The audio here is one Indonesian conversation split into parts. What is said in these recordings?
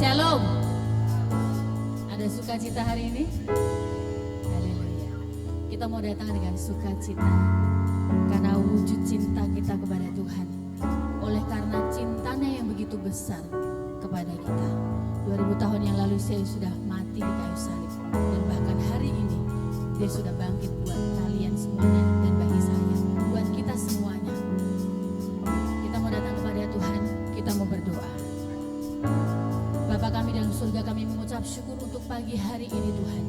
Shalom. Ada sukacita hari ini? Haleluya. Kita mau datang dengan sukacita karena wujud cinta kita kepada Tuhan. Oleh karena cintanya yang begitu besar kepada kita. 2000 tahun yang lalu saya sudah mati di kayu salib. Dan bahkan hari ini dia sudah bangkit buat kalian semuanya dan bagi saya. Buat kita semuanya. Kita mau datang kepada Tuhan, kita mau berdoa. Bapa kami dalam surga, kami mengucap syukur untuk pagi hari ini Tuhan.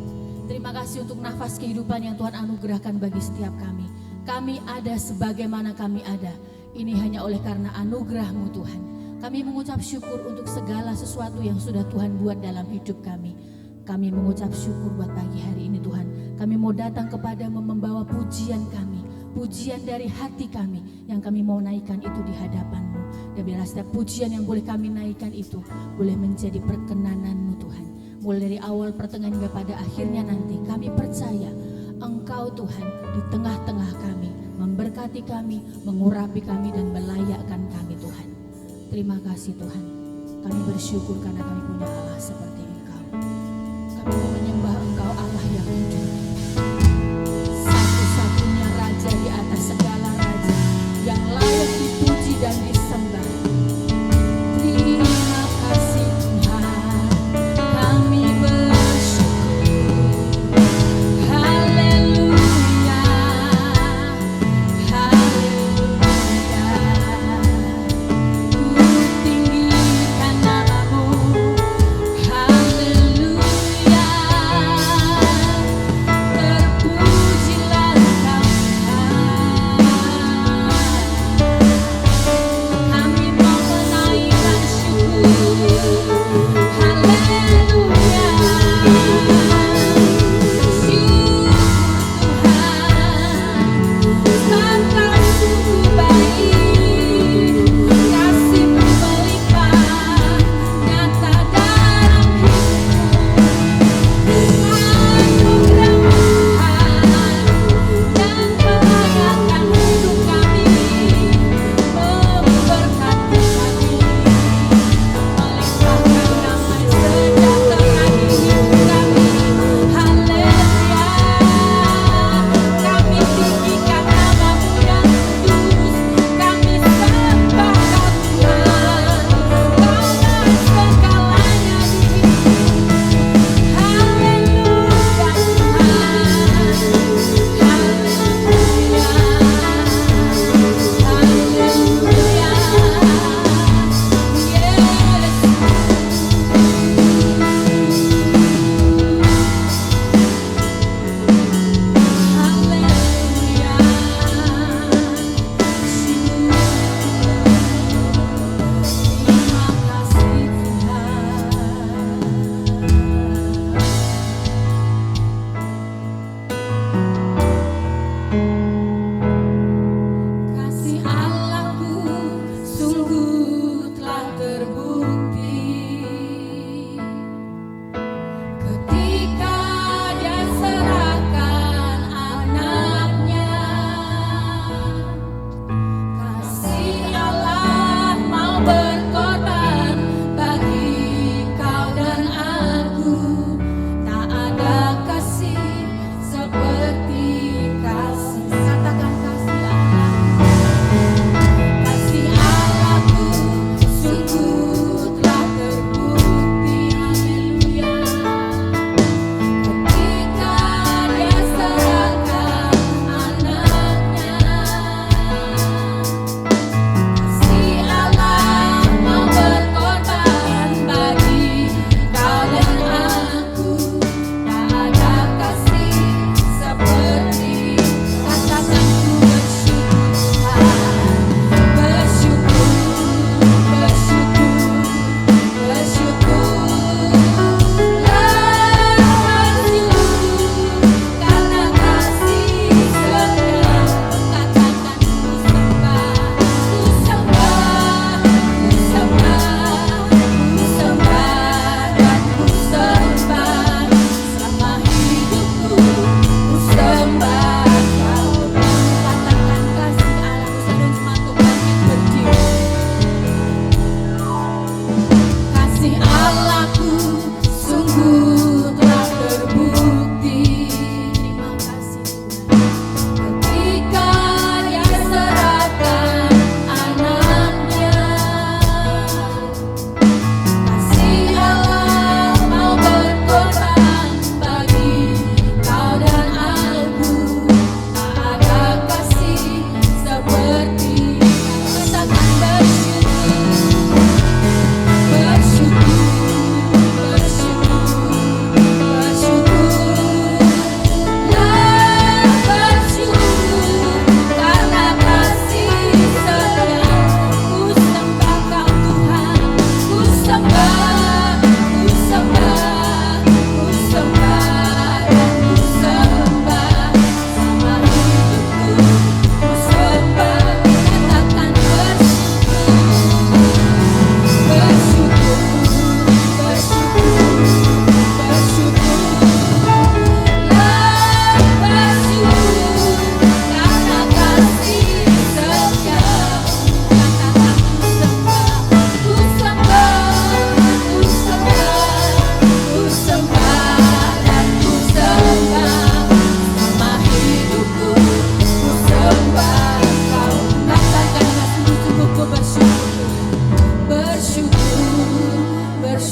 Terima kasih untuk nafas kehidupan yang Tuhan anugerahkan bagi setiap kami. Kami ada sebagaimana kami ada. Ini hanya oleh karena anugerah-Mu Tuhan. Kami mengucap syukur untuk segala sesuatu yang sudah Tuhan buat dalam hidup kami. Kami mengucap syukur buat pagi hari ini Tuhan. Kami mau datang kepada-Mu membawa pujian kami. Pujian dari hati kami yang kami mau naikkan itu di hadapan-Mu. Dan biarlah setiap pujian yang boleh kami naikkan itu boleh menjadi perkenanan-Mu Tuhan. Mulai dari awal, pertengahan hingga pada akhirnya nanti kami percaya Engkau Tuhan di tengah-tengah kami, memberkati kami, mengurapi kami dan melayakkan kami Tuhan. Terima kasih Tuhan. Kami bersyukur karena kami punya Allah seperti Engkau. Kami mau menyembah Engkau Allah yang hidup. Satu-satunya Raja di atas segala raja yang layak dipuji dan disembah. Terima kasih Tuhan, kami bersyukur. Haleluya, haleluya. Ku tinggikan namamu. Haleluya.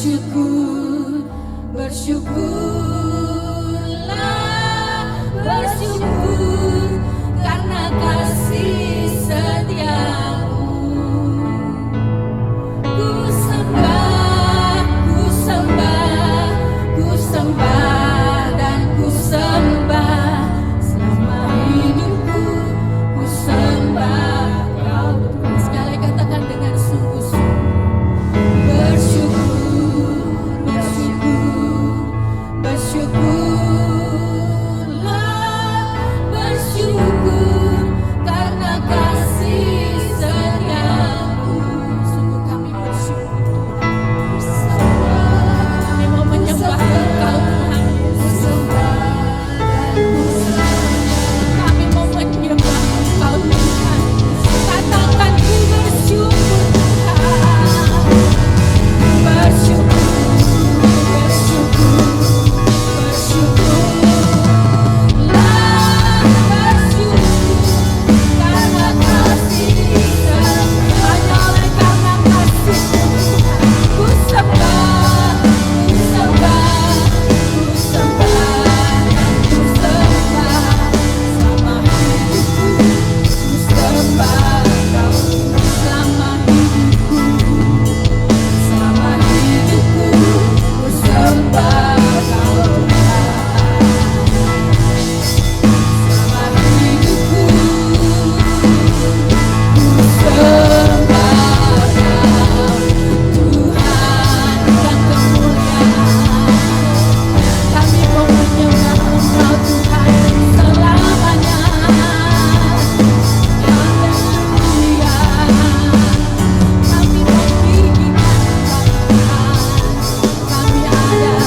bersyukur, bersyukurlah, bersyukur karena kasih setiamu. Ku sembah, ku sembah, ku sembah dan ku sembah selama hidupku. Ku sembah Kau. Sekali katakan dengan sungguh-sungguh. Bersyukur, bersyukur, bersyukurlah, bersyukur karena kasih setiamu. Sungguh kami bersyukur Tuhan. Kami mau menyembah Engkau Tuhan. Kami mau menyembah Engkau Tuhan. Katakan ku bersyukur Tuhan. Bersyukur, bersyukur, bersyukurlah, bersyukur karena kasih setiamu. Hanya oleh karena kasih Tuhan, ku sembah, ku sembah, ku sembah, ku sembah selama hidupku. Ku sembah Kau selama hidupku. Selama hidupku, ku sembah Kau Tuhan. Selama hidupku, ku sembah Kau Tuhan dan kemuliaan. Kami mau menyembah Engkau Tuhan selamanya. Yang dengan mulia kami meninggikan Engkau Tuhan. Kami ada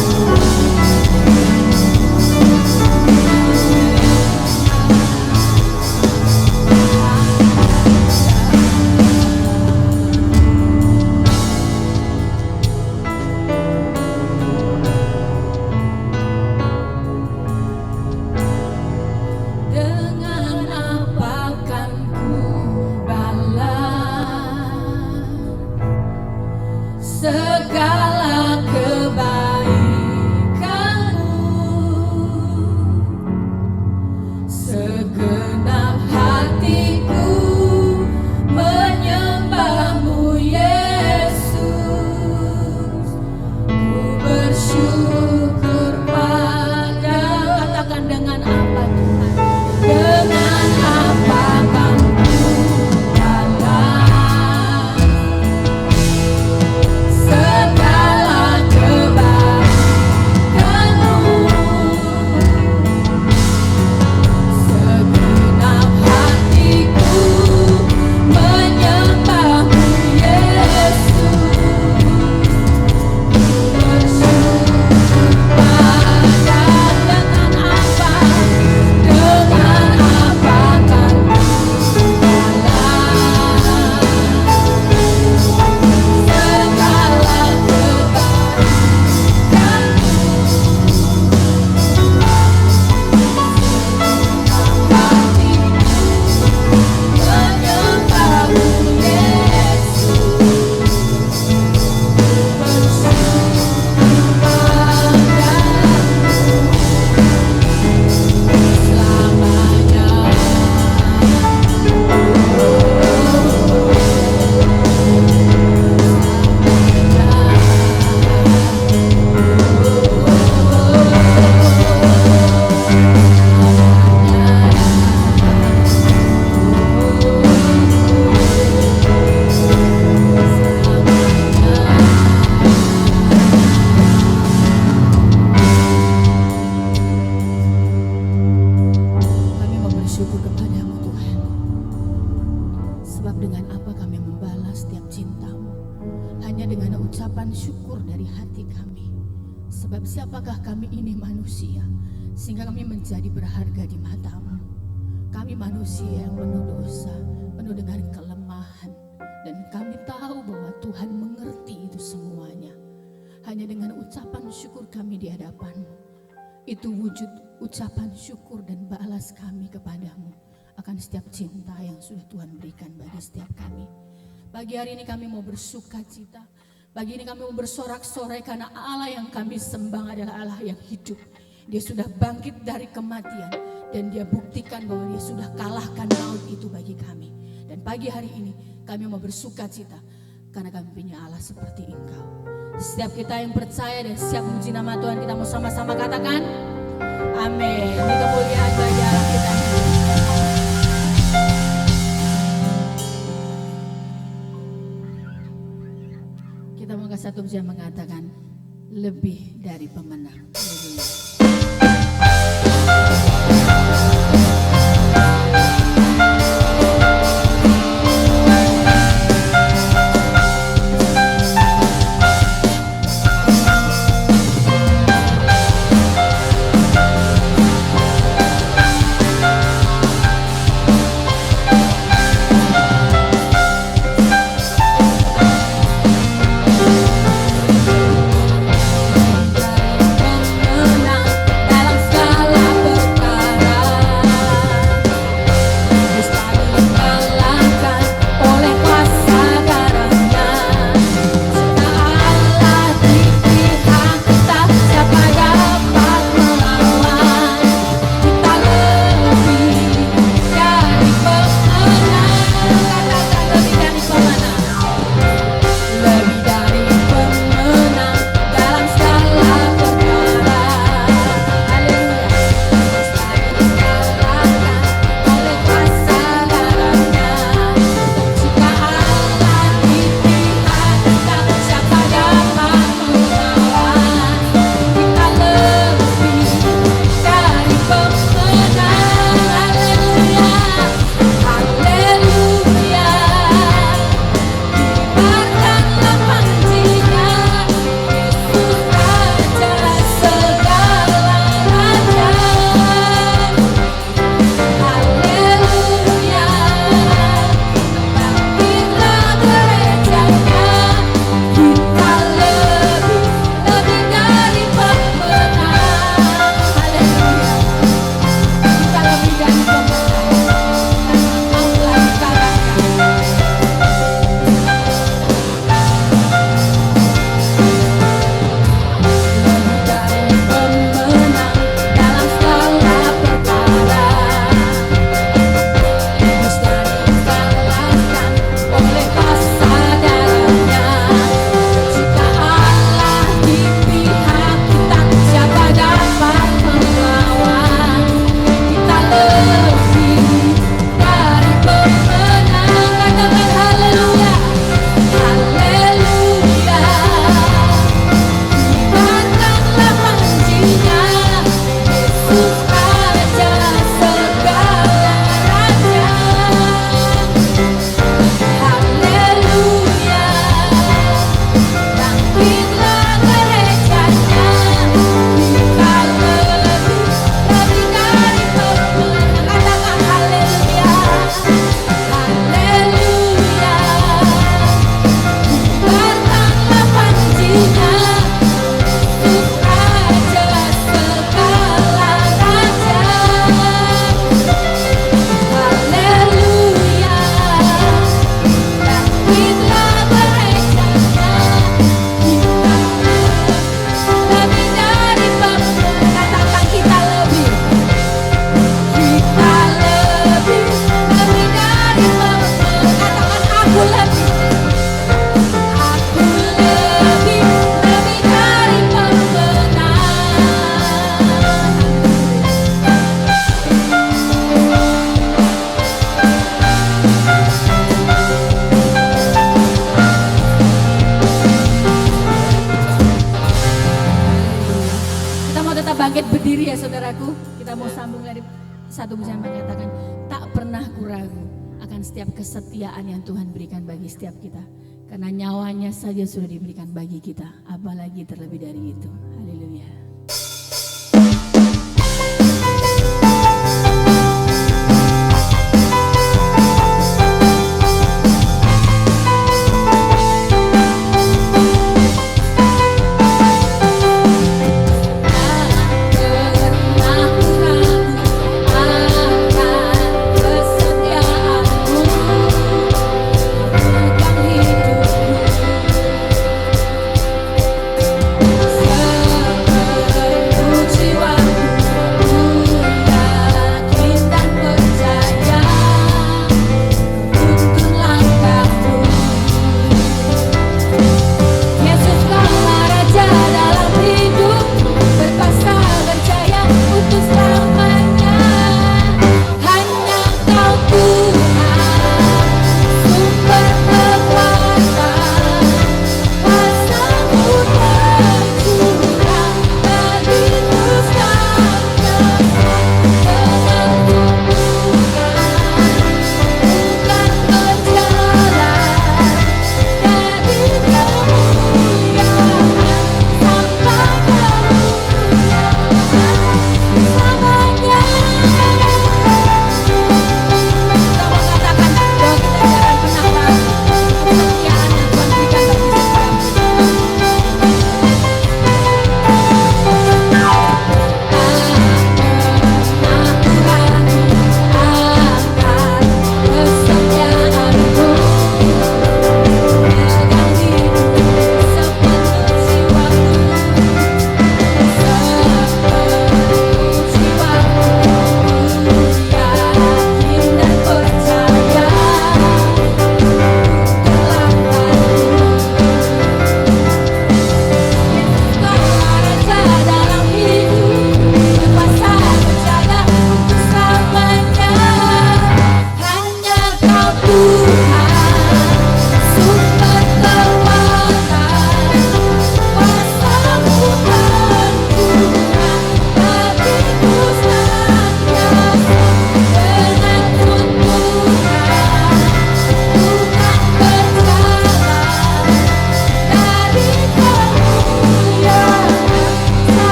dengan apa kan ku balas segala kebaikanmu. Segenap hatiku menyembahmu Yesus. Ku bersyukur pada. Katakan dengan apa Tuhan? Dengan apa kan ku balas segala kebaikanmu. Segenap hatiku menyembahmu Yesus. Ku bersyukur pada. Dengan apa kan ku balas segala kebaikanmu. Hatiku menyembahmu Yesus. Bersyukur Kami mau bersyukur kepadamu Tuhan. Sebab dengan apa kami membalas setiap cintamu? Hanya dengan ucapan syukur dari hati kami. Sebab siapakah kami ini manusia, sehingga kami menjadi berharga di matamu. Kami manusia yang penuh dosa, penuh dengan kelemahan. Dan kami tahu bahwa Tuhan mengerti itu semuanya. Hanya dengan ucapan syukur kami di hadapan-Mu. Itu wujud ucapan syukur dan balas kami kepadamu akan setiap cinta yang sudah Tuhan berikan bagi setiap kami. Pagi hari ini kami mau bersuka cita Pagi ini kami mau bersorak-sorai karena Allah yang kami sembah adalah Allah yang hidup. Dia sudah bangkit dari kematian dan dia buktikan bahwa dia sudah kalahkan maut itu bagi kami. Dan pagi hari ini kami mau bersuka cita karena kami punya Allah seperti Engkau. Setiap kita yang percaya dan siap memuji nama Tuhan, kita mau sama-sama katakan amin. Ini kemuliaan bagi Allah kita. Kita mau ke satu jam mengatakan lebih dari pemenang. bangkit berdiri ya saudaraku. Kita mau sambung dari satu pujian mengatakan, tak pernah kuragu akan setiap kesetiaan yang Tuhan berikan bagi setiap kita. Karena nyawanya saja sudah diberikan bagi kita, apalagi terlebih dari itu. Haleluya.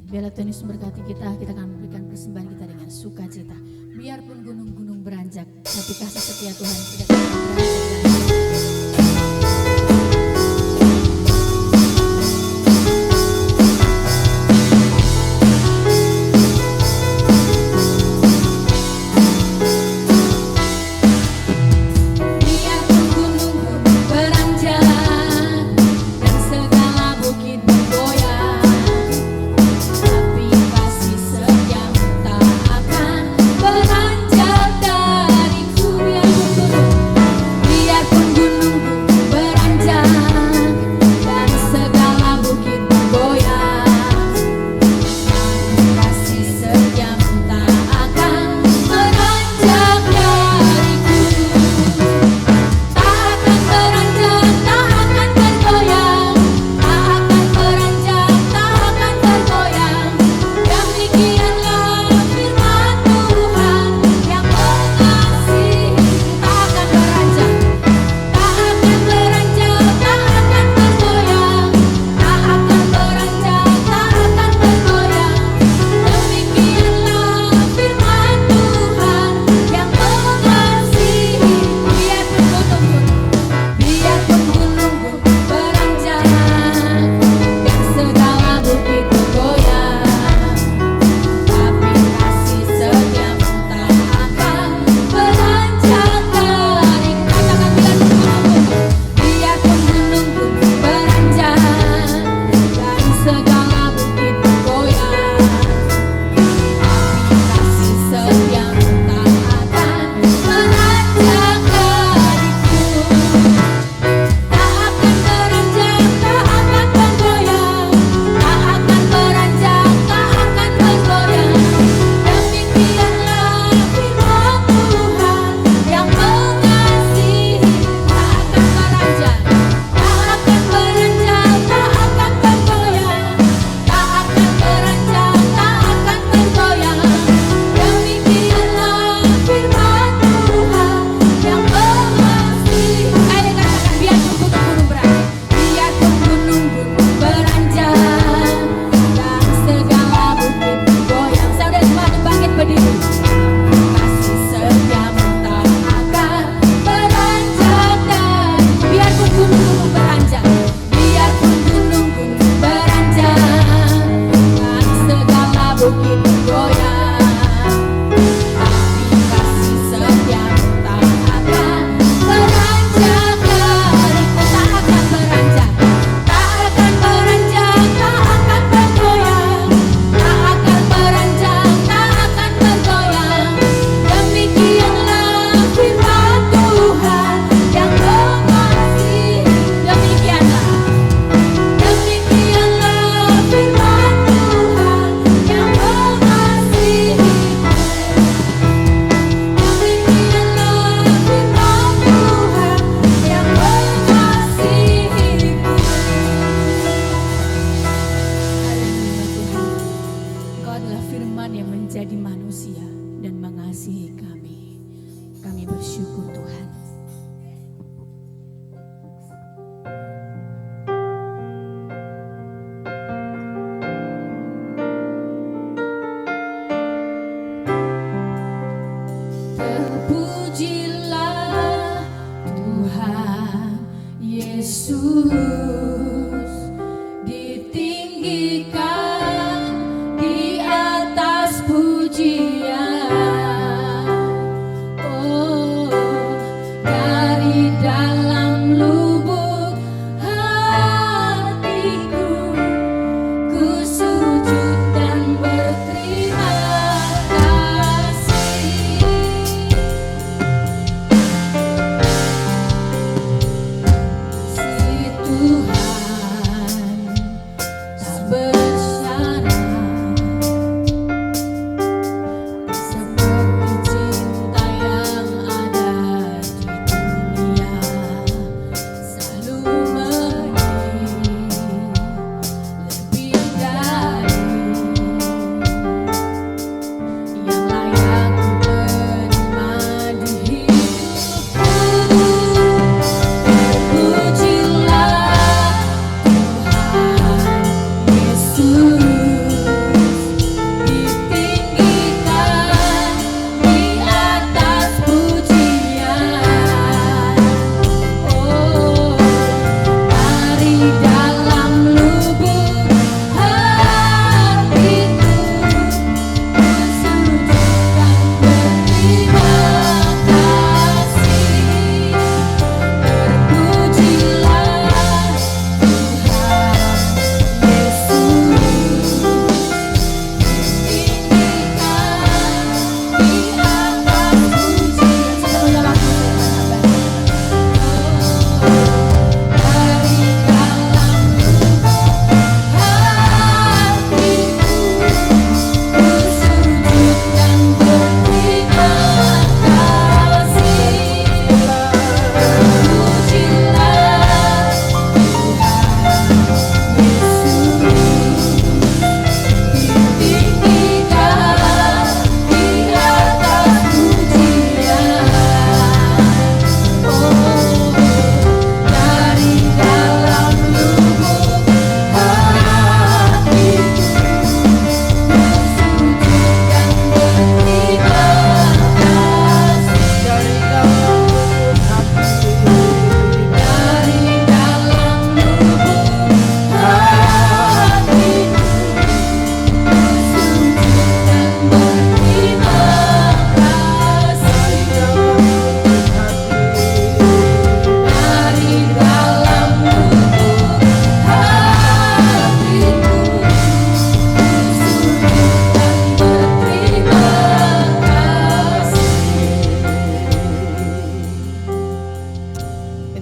Biarlah Tuhan Yesus memberkati kita akan memberikan persembahan kita dengan sukacita. Biarpun gunung-gunung beranjak, tapi kasih setia Tuhan tidak akan beranjak.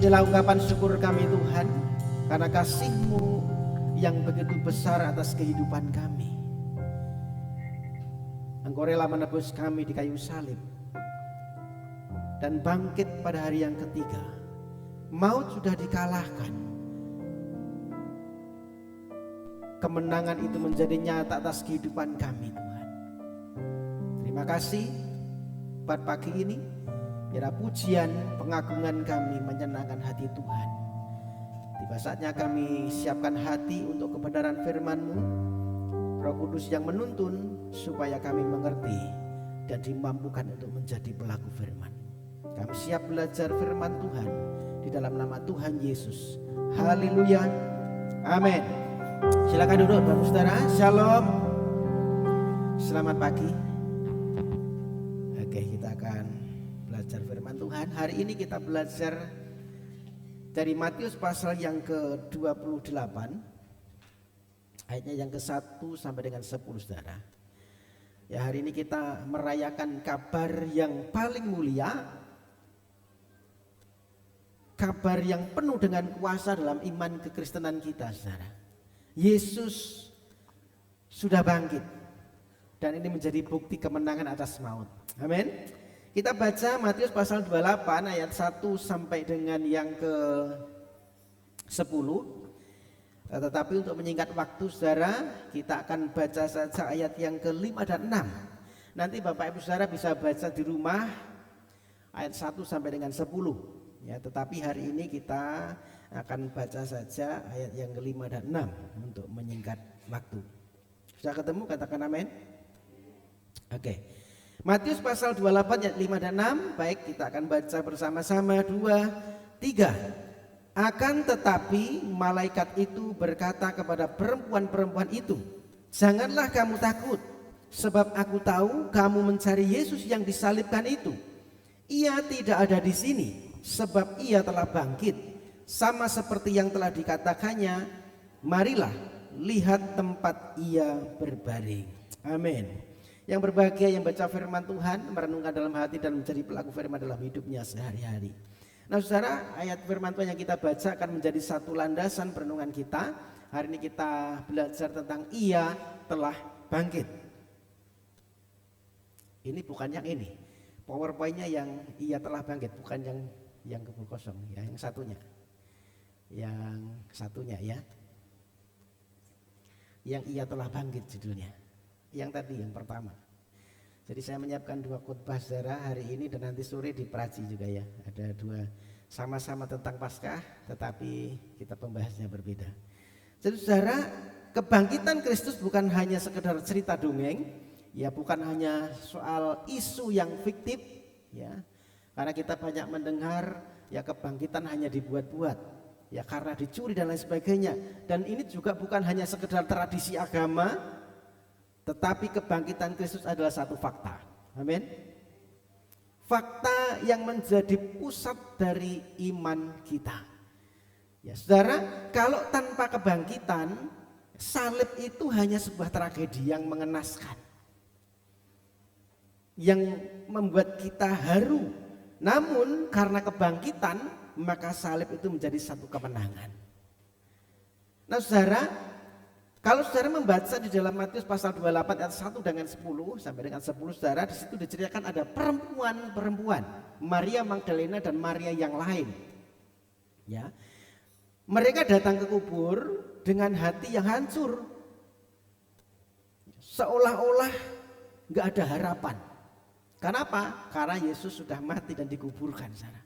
Inilah ungkapan syukur kami Tuhan, karena kasih-Mu yang begitu besar atas kehidupan kami. Engkau rela menebus kami di kayu salib dan bangkit pada hari yang ketiga. Maut sudah dikalahkan. Kemenangan itu menjadi nyata atas kehidupan kami Tuhan. Terima kasih pada pagi ini. Biarlah pujian pengagungan kami menyenangkan hati Tuhan. Tiba saatnya kami siapkan hati untuk kebenaran firman-Mu. Roh Kudus yang menuntun supaya kami mengerti dan dimampukan untuk menjadi pelaku firman. Kami siap belajar firman Tuhan di dalam nama Tuhan Yesus. Haleluya. Amin. Silakan duduk Bapak Saudara. Shalom. Selamat pagi. Oke, kita akan belajar firman Tuhan. Hari ini kita belajar dari Matius pasal yang ke-28 ayatnya yang ke-1 sampai dengan 10 Saudara. Ya, hari ini kita merayakan kabar yang paling mulia, kabar yang penuh dengan kuasa dalam iman kekristenan kita Saudara. Yesus sudah bangkit dan ini menjadi bukti kemenangan atas maut. Amin. Kita baca Matius pasal 28 ayat 1 sampai dengan yang ke-10. Tetapi untuk menyingkat waktu Saudara, kita akan baca saja ayat yang ke-5 dan 6. Nanti Bapak Ibu Saudara bisa baca di rumah ayat 1 sampai dengan 10. Ya, tetapi hari ini kita akan baca saja ayat yang ke-5 dan 6 untuk menyingkat waktu. Sudah ketemu? Katakan amin. Oke. Matius pasal 28 ayat 5 dan 6. Baik, kita akan baca bersama-sama. 2, 3. Akan tetapi malaikat itu berkata kepada perempuan-perempuan itu, janganlah kamu takut, sebab aku tahu kamu mencari Yesus yang disalibkan itu. Ia tidak ada di sini, sebab ia telah bangkit, sama seperti yang telah dikatakannya. Marilah, lihat tempat ia berbaring. Amin. Yang berbahagia yang baca firman Tuhan, merenungkan dalam hati dan menjadi pelaku firman dalam hidupnya sehari-hari. Nah Saudara, ayat firman Tuhan yang kita baca akan menjadi satu landasan perenungan kita. Hari ini kita belajar tentang ia telah bangkit. Ini bukan yang ini, PowerPoint-nya yang ia telah bangkit, bukan yang kebul kosong, ya, yang satunya. Yang satunya ya. Yang ia telah bangkit judulnya. Yang tadi, yang pertama. Jadi saya menyiapkan 2 khotbah Saudara hari ini dan nanti sore di Praji juga ya. Ada 2 sama-sama tentang Paskah, tetapi kita pembahasnya berbeda. Jadi Saudara, kebangkitan Kristus bukan hanya sekedar cerita dongeng, ya, bukan hanya soal isu yang fiktif, ya. Karena kita banyak mendengar ya kebangkitan hanya dibuat-buat, ya, karena dicuri dan lain sebagainya. Dan ini juga bukan hanya sekedar tradisi agama, tetapi kebangkitan Kristus adalah satu fakta. Amin. Fakta yang menjadi pusat dari iman kita. Ya, Saudara, kalau tanpa kebangkitan, salib itu hanya sebuah tragedi yang mengenaskan, yang membuat kita haru. Namun karena kebangkitan, maka salib itu menjadi satu kemenangan. Nah Saudara, kalau Saudara membaca di dalam Matius pasal 28 ayat 1 dengan 10 sampai dengan 10 Saudara, di situ diceritakan ada perempuan-perempuan, Maria Magdalena dan Maria yang lain. Ya. Mereka datang ke kubur dengan hati yang hancur. Seolah-olah enggak ada harapan. Kenapa? Karena Yesus sudah mati dan dikuburkan, Saudara.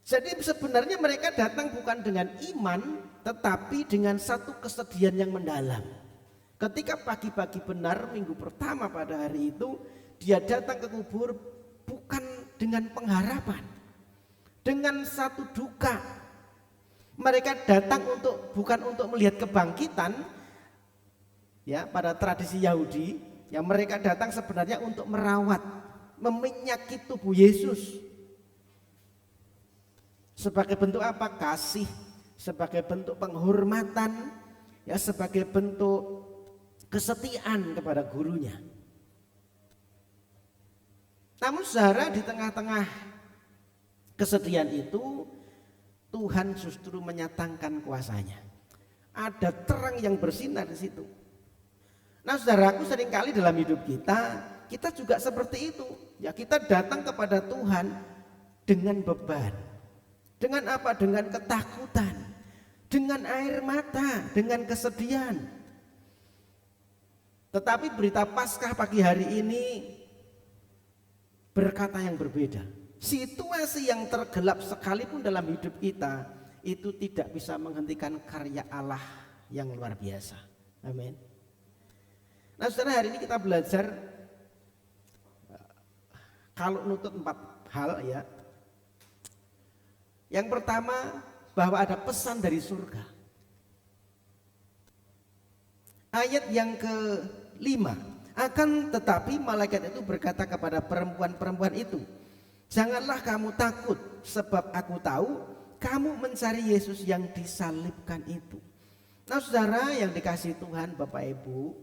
Jadi sebenarnya mereka datang bukan dengan iman, tetapi dengan satu kesedihan yang mendalam. Ketika pagi-pagi benar minggu pertama pada hari itu, dia datang ke kubur bukan dengan pengharapan, dengan satu duka. Mereka datang bukan untuk melihat kebangkitan, ya, pada tradisi Yahudi, ya, mereka datang sebenarnya untuk merawat, meminyaki tubuh Yesus. Sebagai bentuk apa? Kasih, sebagai bentuk penghormatan, ya, sebagai bentuk kesetiaan kepada gurunya. Namun Saudara, di tengah-tengah Kesedihan itu Tuhan justru menyatakan kuasanya. Ada terang yang bersinar di situ. Nah saudaraku, seringkali dalam hidup kita juga seperti itu. Ya, kita datang kepada Tuhan dengan beban. Dengan apa? Dengan ketakutan, dengan air mata, dengan kesedihan. Tetapi berita Paskah pagi hari ini berkata yang berbeda. Situasi yang tergelap sekalipun dalam hidup kita itu tidak bisa menghentikan karya Allah yang luar biasa. Amin. Nah saudara, hari ini kita belajar kalau nutut 4 hal ya. Yang pertama, bahwa ada pesan dari surga. Ayat yang ke-5, akan tetapi malaikat itu berkata kepada perempuan-perempuan itu, janganlah kamu takut, sebab aku tahu kamu mencari Yesus yang disalibkan itu. Nah saudara yang dikasihi Tuhan, Bapak Ibu,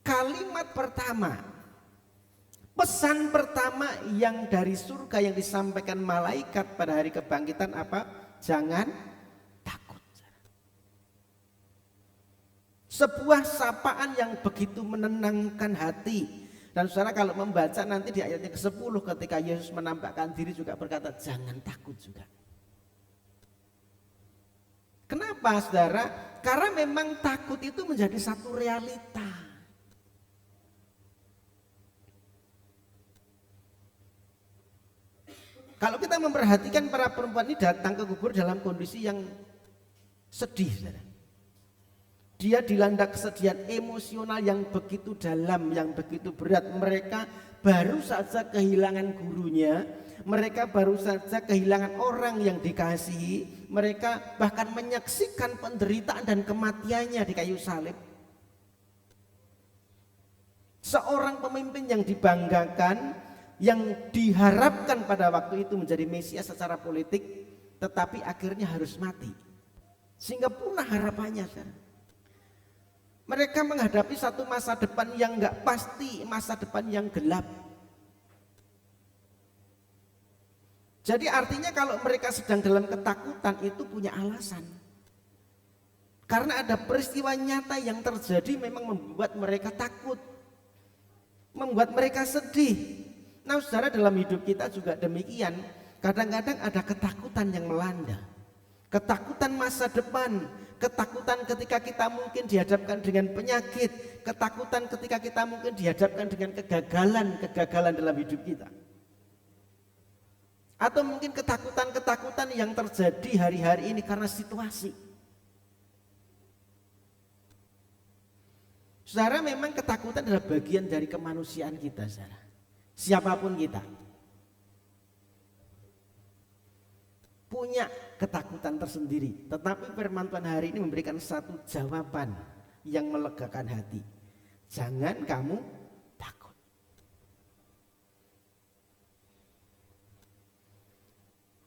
kalimat pertama, pesan pertama yang dari surga yang disampaikan malaikat pada hari kebangkitan apa? Jangan takut. Sebuah sapaan yang begitu menenangkan hati. Dan saudara kalau membaca nanti di ayat yang ke-10 ketika Yesus menampakkan diri juga berkata jangan takut juga. Kenapa saudara? Karena memang takut itu menjadi satu realita. Kalau kita memperhatikan para perempuan ini datang ke kubur dalam kondisi yang sedih, saudara. Dia dilanda kesedihan emosional yang begitu dalam, yang begitu berat. Mereka baru saja kehilangan gurunya, mereka baru saja kehilangan orang yang dikasihi, mereka bahkan menyaksikan penderitaan dan kematiannya di kayu salib. Seorang pemimpin yang dibanggakan, yang diharapkan pada waktu itu menjadi Mesias secara politik, tetapi akhirnya harus mati, sehingga punah harapannya. Mereka menghadapi satu masa depan yang enggak pasti, masa depan yang gelap. Jadi artinya kalau mereka sedang dalam ketakutan itu punya alasan, karena ada peristiwa nyata yang terjadi memang membuat mereka takut, membuat mereka sedih. Nah saudara, dalam hidup kita juga demikian. Kadang-kadang ada ketakutan yang melanda, ketakutan masa depan, ketakutan ketika kita mungkin dihadapkan dengan penyakit, ketakutan ketika kita mungkin dihadapkan dengan kegagalan dalam hidup kita. Atau mungkin ketakutan-ketakutan yang terjadi hari-hari ini karena situasi. Saudara, memang ketakutan adalah bagian dari kemanusiaan kita, saudara. Siapapun kita punya ketakutan tersendiri, tetapi firman Tuhan hari ini memberikan satu jawaban yang melegakan hati. Jangan kamu takut.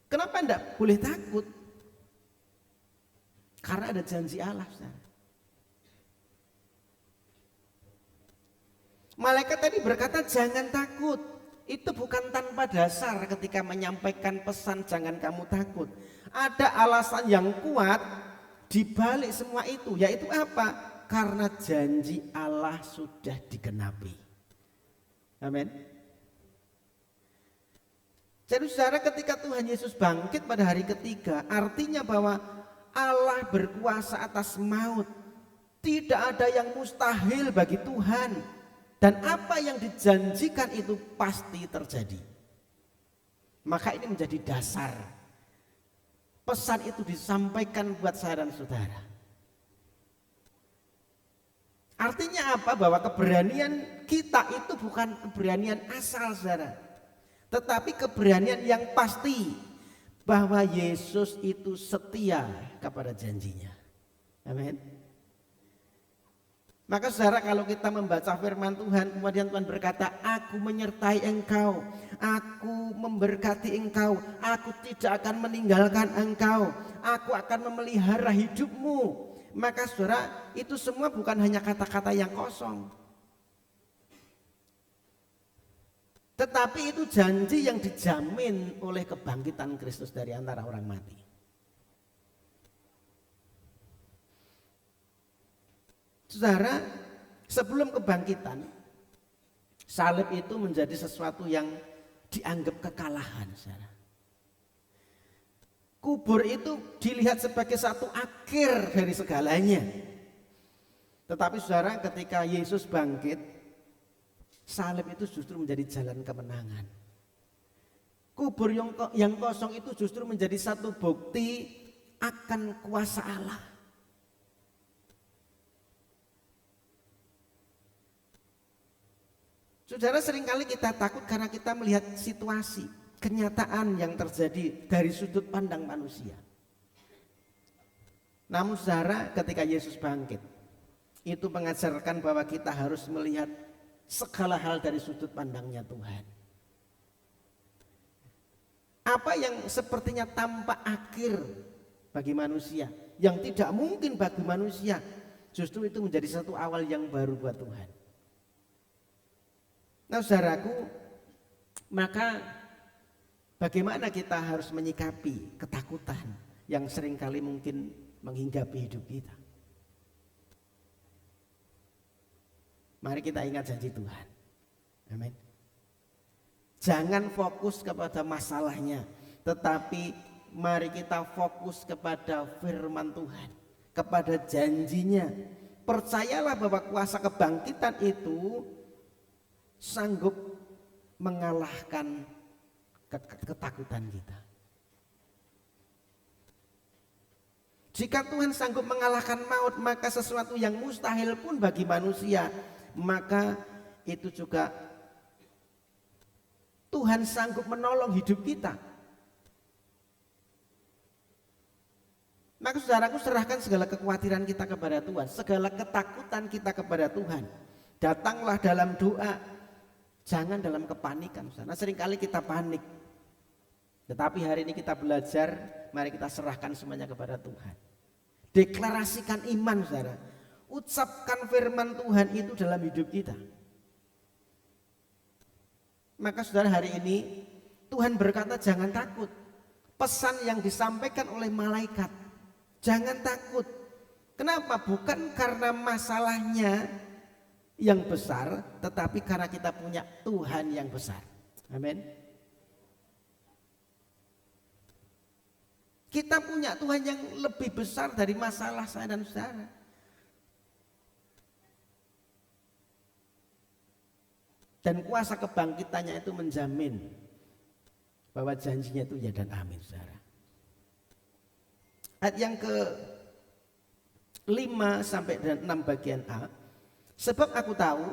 Kenapa enggak boleh takut? Karena ada janji Allah, saudara. Malaikat tadi berkata jangan takut. Itu bukan tanpa dasar ketika menyampaikan pesan jangan kamu takut. Ada alasan yang kuat di balik semua itu, yaitu apa? Karena janji Allah sudah digenapi. Amin. Jadi saudara, ketika Tuhan Yesus bangkit pada hari ketiga, artinya bahwa Allah berkuasa atas maut. Tidak ada yang mustahil bagi Tuhan. Dan apa yang dijanjikan itu pasti terjadi. Maka ini menjadi dasar. Pesan itu disampaikan buat saya dan saudara. Artinya apa? Bahwa keberanian kita itu bukan keberanian asal, saudara. Tetapi keberanian yang pasti. Bahwa Yesus itu setia kepada janjinya. Amin. Maka saudara, kalau kita membaca firman Tuhan, kemudian Tuhan berkata, aku menyertai engkau, aku memberkati engkau, aku tidak akan meninggalkan engkau, aku akan memelihara hidupmu. Maka saudara, itu semua bukan hanya kata-kata yang kosong. Tetapi itu janji yang dijamin oleh kebangkitan Kristus dari antara orang mati. Saudara, sebelum kebangkitan, salib itu menjadi sesuatu yang dianggap kekalahan. Saudara. Kubur itu dilihat sebagai satu akhir dari segalanya. Tetapi saudara, ketika Yesus bangkit, salib itu justru menjadi jalan kemenangan. Kubur yang kosong itu justru menjadi satu bukti akan kuasa Allah. Saudara, seringkali kita takut karena kita melihat situasi, kenyataan yang terjadi dari sudut pandang manusia. Namun saudara, ketika Yesus bangkit, itu mengajarkan bahwa kita harus melihat segala hal dari sudut pandangnya Tuhan. Apa yang sepertinya tampak akhir bagi manusia, yang tidak mungkin bagi manusia, justru itu menjadi satu awal yang baru buat Tuhan. Nah saudaraku, maka bagaimana kita harus menyikapi ketakutan yang seringkali mungkin menghinggapi hidup kita? Mari kita ingat janji Tuhan. Amin. Jangan fokus kepada masalahnya, tetapi mari kita fokus kepada firman Tuhan, kepada janjinya. Percayalah bahwa kuasa kebangkitan itu sanggup mengalahkan ketakutan kita. Jika Tuhan sanggup mengalahkan maut, maka sesuatu yang mustahil pun bagi manusia, maka itu juga Tuhan sanggup menolong hidup kita. Maka saudaraku, serahkan segala kekhawatiran kita kepada Tuhan, segala ketakutan kita kepada Tuhan. Datanglah dalam doa, jangan dalam kepanikan. Nah, seringkali kita panik. Tetapi hari ini kita belajar, mari kita serahkan semuanya kepada Tuhan. Deklarasikan iman, saudara. Ucapkan firman Tuhan itu dalam hidup kita. Maka saudara, hari ini Tuhan berkata jangan takut. Pesan yang disampaikan oleh malaikat, jangan takut. Kenapa? Bukan karena masalahnya yang besar, tetapi karena kita punya Tuhan yang besar. Amin. Kita punya Tuhan yang lebih besar dari masalah saya dan saudara. Dan kuasa kebangkitannya itu menjamin bahwa janjinya itu ya dan amin, saudara. Ayat yang ke-5 sampai 6 bagian A. Sebab aku tahu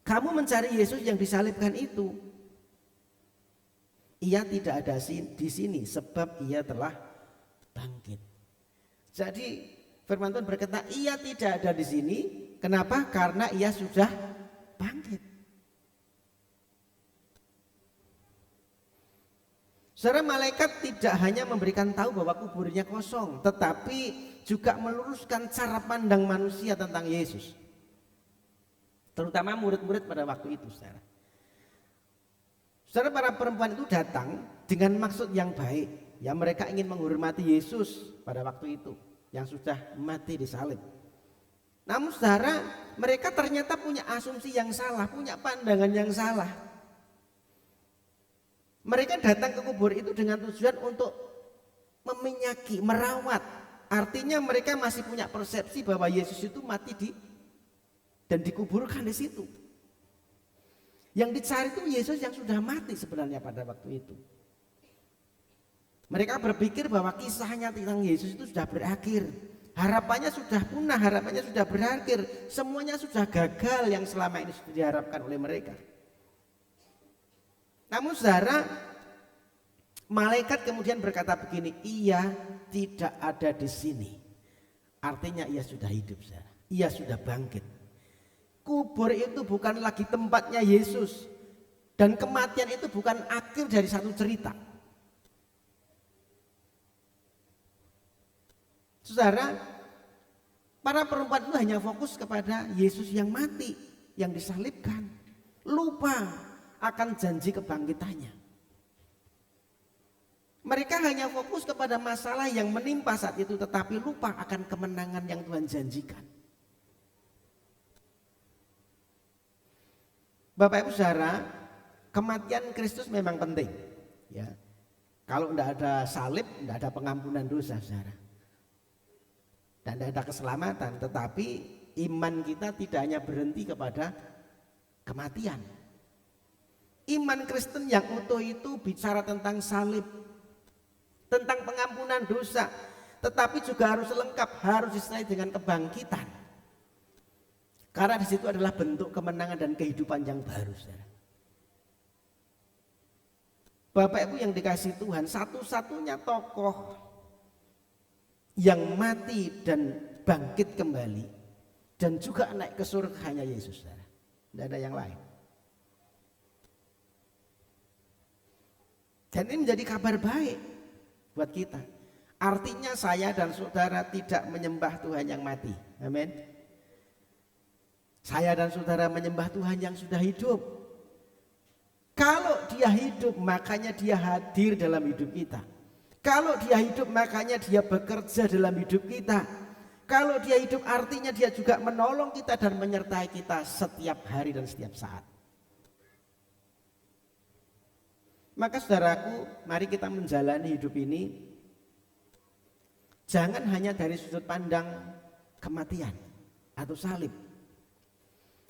kamu mencari Yesus yang disalibkan itu. Ia tidak ada di sini sebab ia telah bangkit. Jadi firman Tuhan berkata ia tidak ada di sini. Kenapa? Karena ia sudah bangkit. Saudara, malaikat tidak hanya memberikan tahu bahwa kuburnya kosong, tetapi juga meluruskan cara pandang manusia tentang Yesus. Terutama murid-murid pada waktu itu, saudara. Saudara, para perempuan itu datang dengan maksud yang baik. Ya, mereka ingin menghormati Yesus pada waktu itu yang sudah mati disalib. Namun saudara, mereka ternyata punya asumsi yang salah, punya pandangan yang salah. Mereka datang ke kubur itu dengan tujuan untuk meminyaki, merawat. Artinya mereka masih punya persepsi bahwa Yesus itu mati dan dikuburkan di situ. Yang dicari itu Yesus yang sudah mati sebenarnya pada waktu itu. Mereka berpikir bahwa kisahnya tentang Yesus itu sudah berakhir. Harapannya sudah punah, harapannya sudah berakhir. Semuanya sudah gagal yang selama ini sudah diharapkan oleh mereka. Namun saudara, malaikat kemudian berkata begini, ia tidak ada di sini. Artinya ia sudah hidup, saudara. Ia sudah bangkit. Kubur itu bukan lagi tempatnya Yesus. Dan kematian itu bukan akhir dari satu cerita. Saudara, para perempuan itu hanya fokus kepada Yesus yang mati, yang disalibkan. Lupa akan janji kebangkitannya. Mereka hanya fokus kepada masalah yang menimpa saat itu, tetapi lupa akan kemenangan yang Tuhan janjikan. Bapak Ibu Saudara, kematian Kristus memang penting. Ya, kalau tidak ada salib, tidak ada pengampunan dosa, saudara. Dan tidak ada keselamatan. Tetapi iman kita tidak hanya berhenti kepada kematian. Iman Kristen yang utuh itu bicara tentang salib, tentang pengampunan dosa, tetapi juga harus lengkap, harus disertai dengan kebangkitan. Karena di situ adalah bentuk kemenangan dan kehidupan yang baru, saudara. Bapak Ibu yang dikasihi Tuhan, satu-satunya tokoh yang mati dan bangkit kembali dan juga naik ke surga hanya Yesus, saudara. Tidak ada yang lain. Dan ini menjadi kabar baik buat kita. Artinya saya dan saudara tidak menyembah Tuhan yang mati. Amin. Saya dan saudara menyembah Tuhan yang sudah hidup. Kalau dia hidup, makanya dia hadir dalam hidup kita. Kalau dia hidup, makanya dia bekerja dalam hidup kita. Kalau dia hidup, artinya dia juga menolong kita dan menyertai kita setiap hari dan setiap saat. Maka saudaraku, mari kita menjalani hidup ini jangan hanya dari sudut pandang kematian atau salib,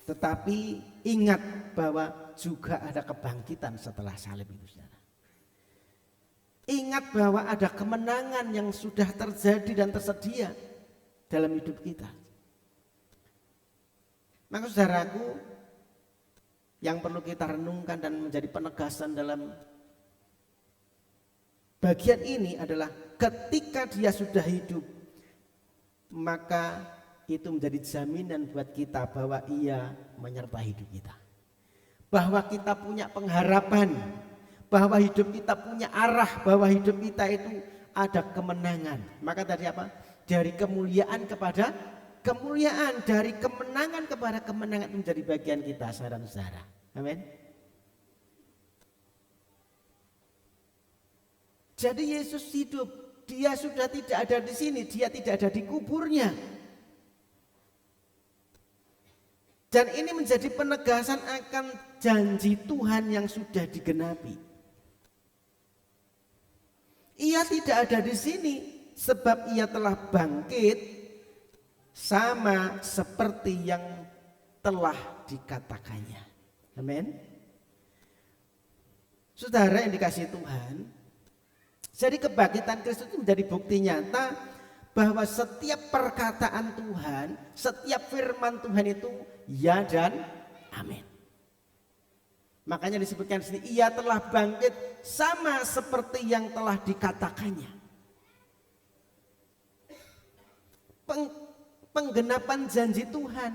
tetapi ingat bahwa juga ada kebangkitan setelah salib itu, saudara. Ingat bahwa ada kemenangan yang sudah terjadi dan tersedia dalam hidup kita. Maka saudaraku, yang perlu kita renungkan dan menjadi penegasan dalam bagian ini adalah ketika dia sudah hidup, maka itu menjadi jaminan buat kita bahwa ia menyertai hidup kita. Bahwa kita punya pengharapan, bahwa hidup kita punya arah, bahwa hidup kita itu ada kemenangan. Maka tadi apa? Dari kemuliaan kepada kemuliaan, dari kemenangan kepada kemenangan itu menjadi bagian kita, saudara-saudara. Amin. Jadi Yesus hidup, dia sudah tidak ada di sini, dia tidak ada di kuburnya. Dan ini menjadi penegasan akan janji Tuhan yang sudah digenapi. Ia tidak ada di sini sebab ia telah bangkit sama seperti yang telah dikatakannya. Amin. Saudara yang dikasihi Tuhan, jadi kebangkitan Kristus itu menjadi bukti nyata bahwa setiap perkataan Tuhan, setiap firman Tuhan itu ya dan amin. Makanya disebutkan di sini, ia telah bangkit sama seperti yang telah dikatakannya. Penggenapan janji Tuhan.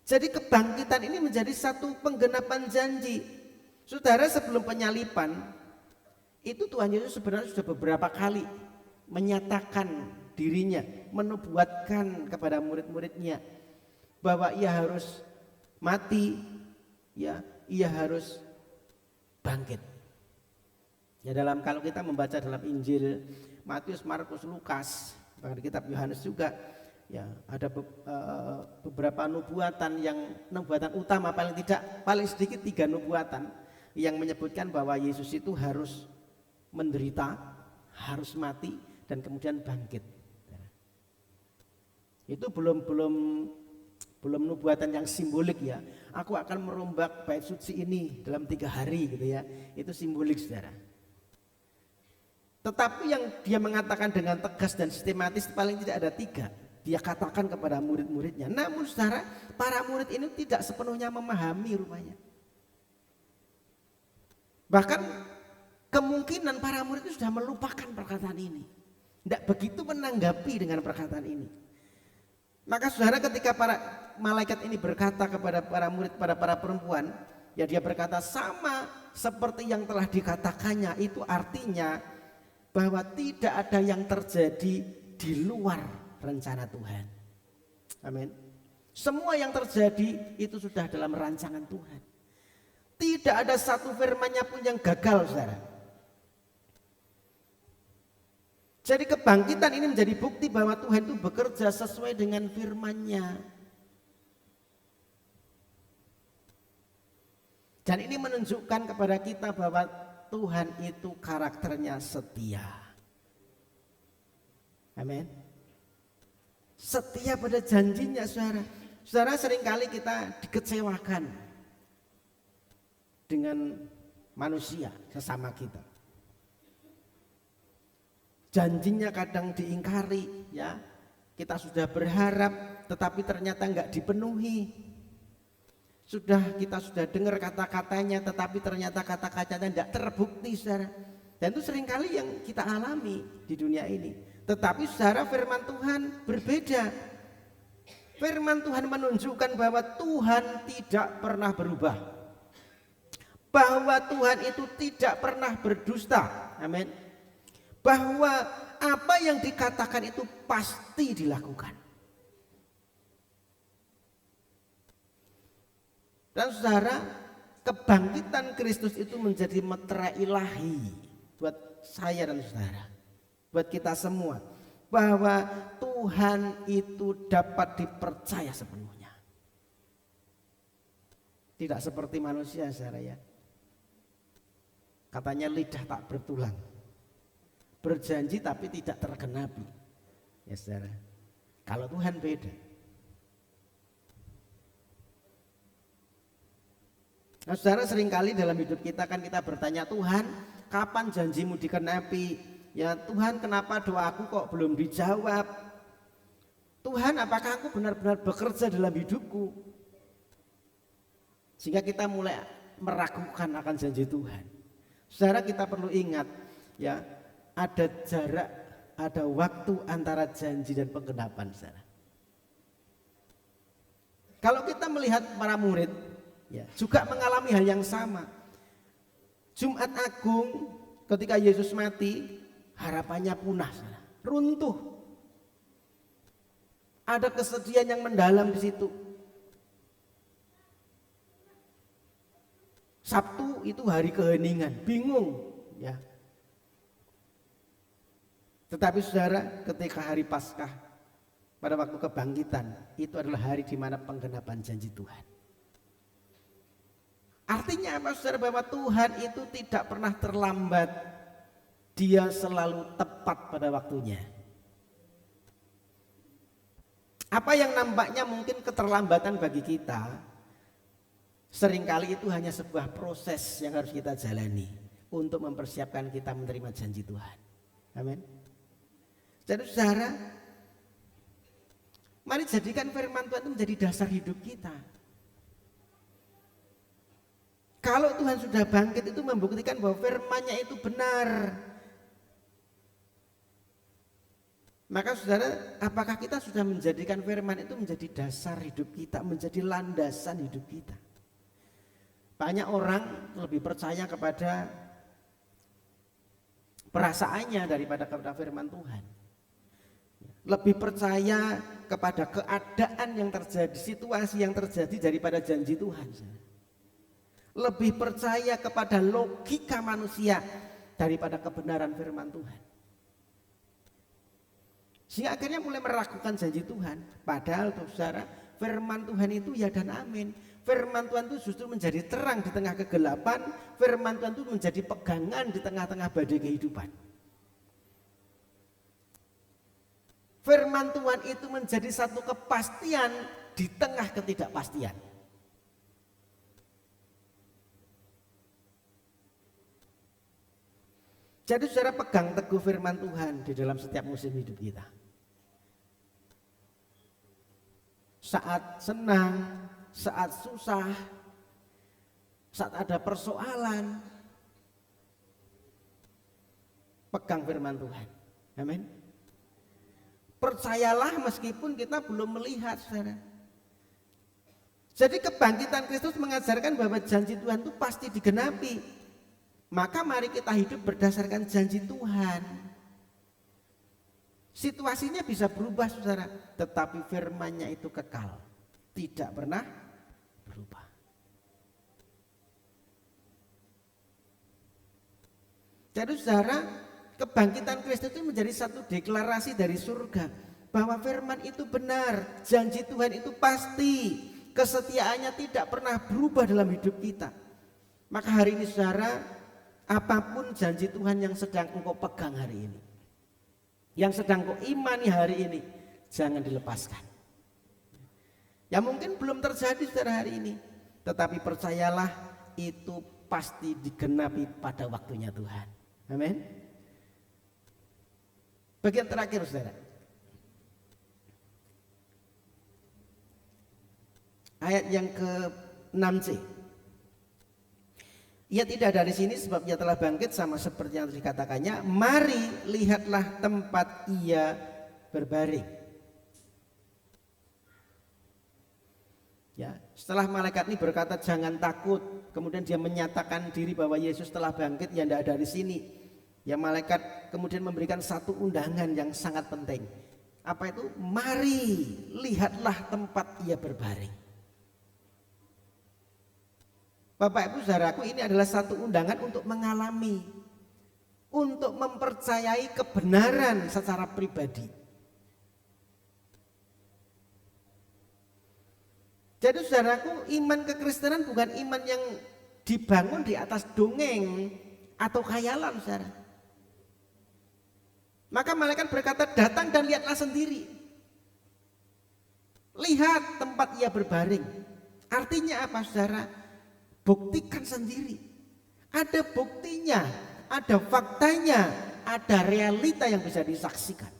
Jadi kebangkitan ini menjadi satu penggenapan janji. Saudara, sebelum penyaliban itu Tuhan Yesus sebenarnya sudah beberapa kali menyatakan dirinya, menubuatkan kepada murid-muridnya bahwa ia harus mati, ya, ia harus bangkit. Ya, kalau kita membaca dalam Injil Matius, Markus, Lukas, bahkan kitab Yohanes juga, ya, ada beberapa nubuatan utama, paling sedikit 3 nubuatan yang menyebutkan bahwa Yesus itu harus menderita, harus mati, dan kemudian bangkit. Itu belum nubuatan yang simbolik, ya. Aku akan merombak bait suci ini dalam 3 hari gitu, ya. Itu simbolik, saudara. Tetapi yang dia mengatakan dengan tegas dan sistematis paling tidak ada 3. Dia katakan kepada murid-muridnya. Namun saudara, para murid ini tidak sepenuhnya memahami rupanya. Bahkan kemungkinan para murid itu sudah melupakan perkataan ini. Tidak begitu menanggapi dengan perkataan ini. Maka saudara, ketika para malaikat ini berkata kepada para murid, pada para perempuan, ya, dia berkata sama seperti yang telah dikatakannya, itu artinya bahwa tidak ada yang terjadi di luar rencana Tuhan. Amin. Semua yang terjadi itu sudah dalam rancangan Tuhan. Tidak ada satu firman-Nya pun yang gagal, saudara. Jadi kebangkitan ini menjadi bukti bahwa Tuhan itu bekerja sesuai dengan firman-Nya. Dan ini menunjukkan kepada kita bahwa Tuhan itu karakternya setia. Amin. Setia pada janjinya, saudara. Saudara, seringkali kita dikecewakan dengan manusia sesama kita. Janjinya kadang diingkari, ya. Kita sudah berharap tetapi ternyata enggak dipenuhi. Kita sudah dengar kata-katanya tetapi ternyata kata-katanya enggak terbukti, saudara. Dan itu seringkali yang kita alami di dunia ini. Tetapi saudara, firman Tuhan berbeda. Firman Tuhan menunjukkan bahwa Tuhan tidak pernah berubah. Bahwa Tuhan itu tidak pernah berdusta. Amin. Bahwa apa yang dikatakan itu pasti dilakukan. Dan saudara, kebangkitan Kristus itu menjadi metera ilahi buat saya dan saudara, buat kita semua, bahwa Tuhan itu dapat dipercaya sepenuhnya. Tidak seperti manusia, saudara, ya. Katanya lidah tak bertulang, berjanji tapi tidak tergenapi, ya saudara. Kalau Tuhan beda. Nah, saudara, seringkali dalam hidup kita kan kita bertanya, Tuhan, kapan janjimu dikenapi? Ya Tuhan, kenapa doaku kok belum dijawab? Tuhan, apakah aku benar-benar bekerja dalam hidupku? Sehingga kita mulai meragukan akan janji Tuhan. Saudara, kita perlu ingat, ya, ada jarak, ada waktu antara janji dan penggenapan, saudara. Kalau kita melihat para murid, ya, juga mengalami hal yang sama. Jumat Agung ketika Yesus mati, harapannya punah, saudara. Runtuh. Ada kesedihan yang mendalam di situ. Sabtu itu hari keheningan, bingung, ya. Tetapi saudara, ketika hari Paskah pada waktu kebangkitan, itu adalah hari di mana penggenapan janji Tuhan. Artinya apa, saudara? Bahwa Tuhan itu tidak pernah terlambat. Dia selalu tepat pada waktunya. Apa yang nampaknya mungkin keterlambatan bagi kita, seringkali itu hanya sebuah proses yang harus kita jalani untuk mempersiapkan kita menerima janji Tuhan. Amin. Jadi saudara, mari jadikan firman Tuhan itu menjadi dasar hidup kita. Kalau Tuhan sudah bangkit, itu membuktikan bahwa firman-Nya itu benar. Maka saudara, apakah kita sudah menjadikan firman itu menjadi dasar hidup kita, menjadi landasan hidup kita? Banyak orang lebih percaya kepada perasaannya daripada kepada firman Tuhan. Lebih percaya kepada keadaan yang terjadi, situasi yang terjadi daripada janji Tuhan. Lebih percaya kepada logika manusia daripada kebenaran firman Tuhan. Sehingga akhirnya mulai meragukan janji Tuhan. Padahal saudara, firman Tuhan itu ya dan amin. Firman Tuhan itu justru menjadi terang di tengah kegelapan. Firman Tuhan itu menjadi pegangan di tengah-tengah badai kehidupan. Firman Tuhan itu menjadi satu kepastian di tengah ketidakpastian. Jadi saudara, pegang teguh firman Tuhan di dalam setiap musim hidup kita. Saat senang, saat susah, saat ada persoalan, pegang firman Tuhan. Amin. Percayalah meskipun kita belum melihat, saudara. Jadi kebangkitan Kristus mengajarkan bahwa janji Tuhan itu pasti digenapi. Maka mari kita hidup berdasarkan janji Tuhan. Situasinya bisa berubah, saudara, tetapi firman-Nya itu kekal, tidak pernah berubah. Jadi saudara, kebangkitan Kristus itu menjadi satu deklarasi dari surga bahwa firman itu benar, janji Tuhan itu pasti, kesetiaannya tidak pernah berubah dalam hidup kita. Maka hari ini saudara, apapun janji Tuhan yang sedang engkau pegang hari ini, yang sedang engkau imani hari ini, jangan dilepaskan. Ya mungkin belum terjadi saudara hari ini, tetapi percayalah itu pasti digenapi pada waktunya Tuhan. Amin. Bagian terakhir saudara, ayat yang ke-6c. Ia tidak dari sini sebab ia telah bangkit, sama seperti yang dikatakannya, mari lihatlah tempat ia berbaring. Ya, setelah malaikat ini berkata jangan takut, kemudian dia menyatakan diri bahwa Yesus telah bangkit, ya tidak dari sini. Ya, malaikat kemudian memberikan satu undangan yang sangat penting. Apa itu? Mari lihatlah tempat ia berbaring. Bapak Ibu saudaraku, ini adalah satu undangan untuk mengalami, untuk mempercayai kebenaran secara pribadi. Jadi saudaraku, iman kekristenan bukan iman yang dibangun di atas dongeng atau khayalan saudara. Maka malaikat berkata, datang dan lihatlah sendiri. Lihat tempat ia berbaring. Artinya apa saudara? Buktikan sendiri. Ada buktinya, ada faktanya, ada realita yang bisa disaksikan.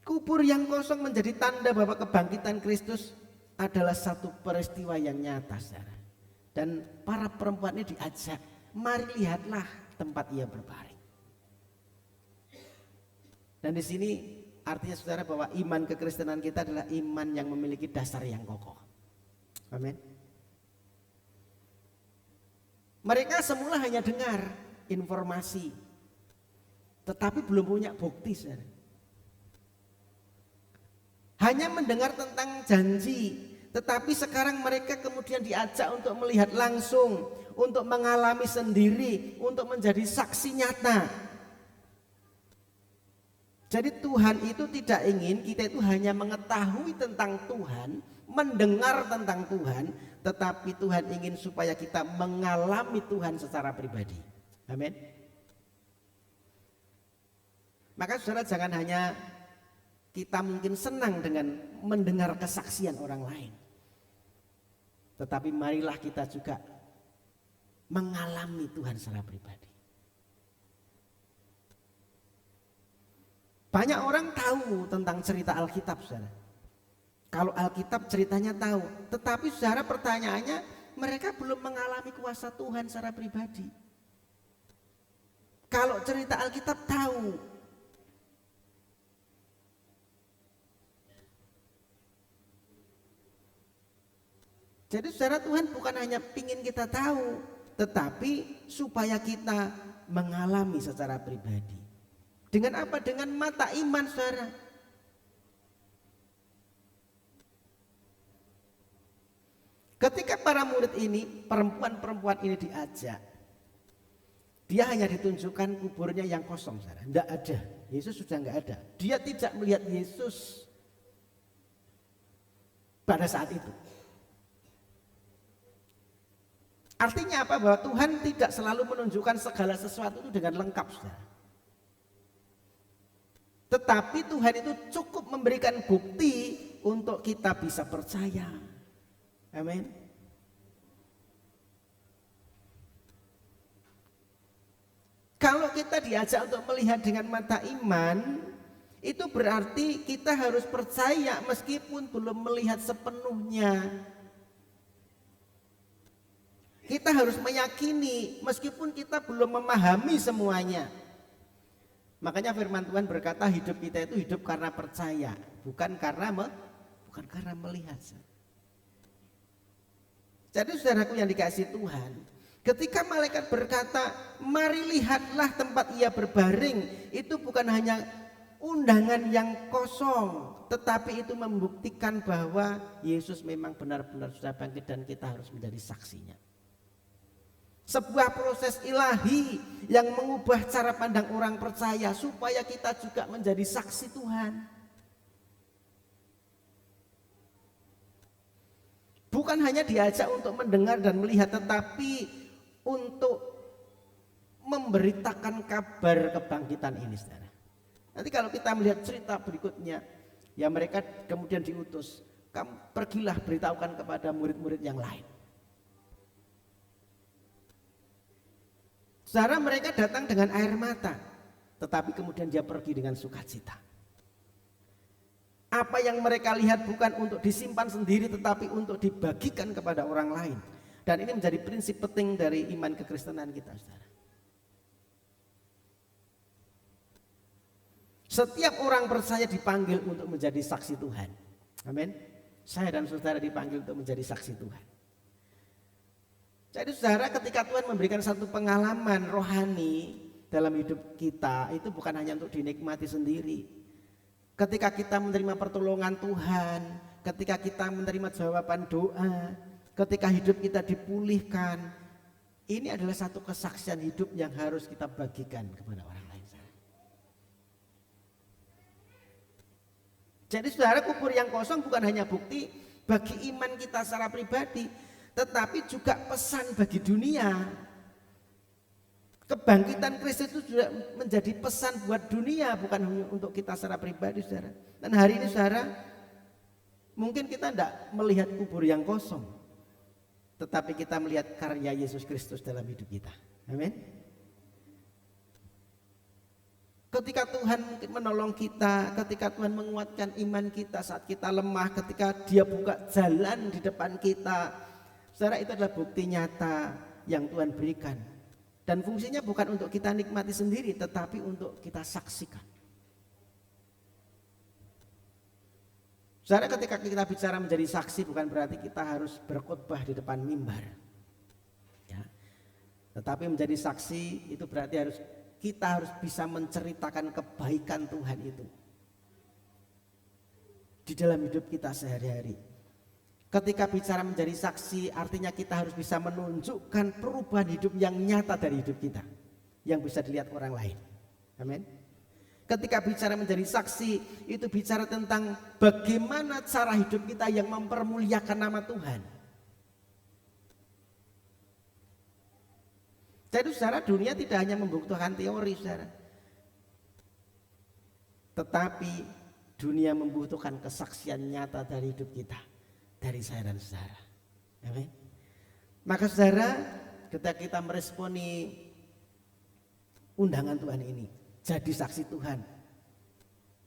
Kubur yang kosong menjadi tanda bahwa kebangkitan Kristus adalah satu peristiwa yang nyata saudara. Dan para perempuan ini diajak, mari lihatlah tempat ia berbaring. Dan di sini artinya saudara bahwa iman kekristenan kita adalah iman yang memiliki dasar yang kokoh. Amin. Mereka semula hanya dengar informasi, tetapi belum punya bukti saudara. Hanya mendengar tentang janji, tetapi sekarang mereka kemudian diajak untuk melihat langsung, untuk mengalami sendiri, untuk menjadi saksi nyata. Jadi Tuhan itu tidak ingin kita itu hanya mengetahui tentang Tuhan, mendengar tentang Tuhan, tetapi Tuhan ingin supaya kita mengalami Tuhan secara pribadi. Amin. Maka saudara, jangan hanya kita mungkin senang dengan mendengar kesaksian orang lain, tetapi marilah kita juga mengalami Tuhan secara pribadi. Banyak orang tahu tentang cerita Alkitab saudara. Kalau Alkitab ceritanya tahu, tetapi saudara pertanyaannya, mereka belum mengalami kuasa Tuhan secara pribadi. Kalau cerita Alkitab tahu, jadi saudara, Tuhan bukan hanya ingin kita tahu, tetapi supaya kita mengalami secara pribadi. Dengan apa? Dengan mata iman saudara. Ketika para murid ini, perempuan-perempuan ini diajak, dia hanya ditunjukkan kuburnya yang kosong saudara. Tidak ada, Yesus sudah nggak ada. Dia tidak melihat Yesus pada saat itu. Artinya apa? Bahwa Tuhan tidak selalu menunjukkan segala sesuatu itu dengan lengkap saudara. Tetapi Tuhan itu cukup memberikan bukti untuk kita bisa percaya. Amin. Kalau kita diajak untuk melihat dengan mata iman, itu berarti kita harus percaya meskipun belum melihat sepenuhnya. Kita harus meyakini meskipun kita belum memahami semuanya. Makanya firman Tuhan berkata hidup kita itu hidup karena percaya, bukan karena melihat. Jadi saudaraku yang dikasihi Tuhan, ketika malaikat berkata, mari lihatlah tempat ia berbaring, itu bukan hanya undangan yang kosong, tetapi itu membuktikan bahwa Yesus memang benar-benar sudah bangkit dan kita harus menjadi saksinya. Sebuah proses ilahi yang mengubah cara pandang orang percaya supaya kita juga menjadi saksi Tuhan. Bukan hanya diajak untuk mendengar dan melihat, tetapi untuk memberitakan kabar kebangkitan ini, saudara. Nanti kalau kita melihat cerita berikutnya, ya mereka kemudian diutus, kamu pergilah beritahukan kepada murid-murid yang lain. Saudara, mereka datang dengan air mata, tetapi kemudian dia pergi dengan sukacita. Apa yang mereka lihat bukan untuk disimpan sendiri, tetapi untuk dibagikan kepada orang lain. Dan ini menjadi prinsip penting dari iman kekristenan kita, saudara. Setiap orang percaya dipanggil untuk menjadi saksi Tuhan. Amin. Saya dan saudara dipanggil untuk menjadi saksi Tuhan. Jadi saudara, ketika Tuhan memberikan satu pengalaman rohani dalam hidup kita, itu bukan hanya untuk dinikmati sendiri. Ketika kita menerima pertolongan Tuhan, ketika kita menerima jawaban doa, ketika hidup kita dipulihkan, ini adalah satu kesaksian hidup yang harus kita bagikan kepada orang lain. Jadi saudara, kubur yang kosong bukan hanya bukti bagi iman kita secara pribadi, tetapi juga pesan bagi dunia. Kebangkitan Kristus itu juga menjadi pesan buat dunia, bukan hanya untuk kita secara pribadi, saudara. Dan hari ini saudara, mungkin kita tidak melihat kubur yang kosong, tetapi kita melihat karya Yesus Kristus dalam hidup kita. Amin. Ketika Tuhan mungkin menolong kita, ketika Tuhan menguatkan iman kita saat kita lemah, ketika Dia buka jalan di depan kita, saudara, itu adalah bukti nyata yang Tuhan berikan. Dan fungsinya bukan untuk kita nikmati sendiri, tetapi untuk kita saksikan. Saudara, ketika kita bicara menjadi saksi, bukan berarti kita harus berkhotbah di depan mimbar. Ya. Tetapi menjadi saksi itu berarti kita harus bisa menceritakan kebaikan Tuhan itu di dalam hidup kita sehari-hari. Ketika bicara menjadi saksi, artinya kita harus bisa menunjukkan perubahan hidup yang nyata dari hidup kita, yang bisa dilihat orang lain. Amin. Ketika bicara menjadi saksi, itu bicara tentang bagaimana cara hidup kita yang mempermuliakan nama Tuhan. Jadi saudara, dunia tidak hanya membutuhkan teori, saudara, tetapi dunia membutuhkan kesaksian nyata dari hidup kita, dari saya dan saudara. Amin. Maka saudara, ketika kita meresponi undangan Tuhan ini, jadi saksi Tuhan.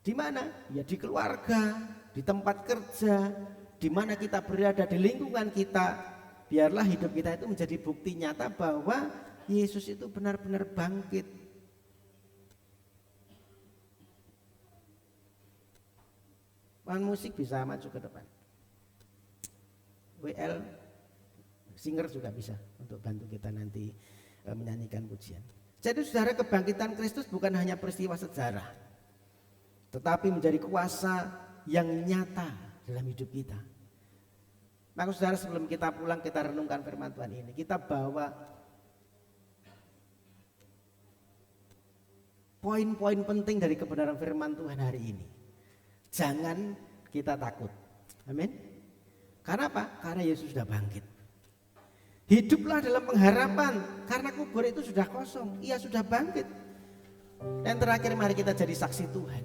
Di mana? Ya di keluarga, di tempat kerja, di mana kita berada, di lingkungan kita. Biarlah hidup kita itu menjadi bukti nyata bahwa Yesus itu benar-benar bangkit. Band musik bisa maju ke depan. WL singer juga bisa untuk bantu kita nanti menyanyikan pujian. Jadi saudara, kebangkitan Kristus bukan hanya peristiwa sejarah, tetapi menjadi kuasa yang nyata dalam hidup kita. Maka saudara, sebelum kita pulang, kita renungkan firman Tuhan ini. Kita bawa poin-poin penting dari kebenaran firman Tuhan hari ini. Jangan kita takut. Amin. Karena apa? Karena Yesus sudah bangkit. Hiduplah dalam pengharapan, karena kubur itu sudah kosong. Ia sudah bangkit. Dan terakhir, mari kita jadi saksi Tuhan.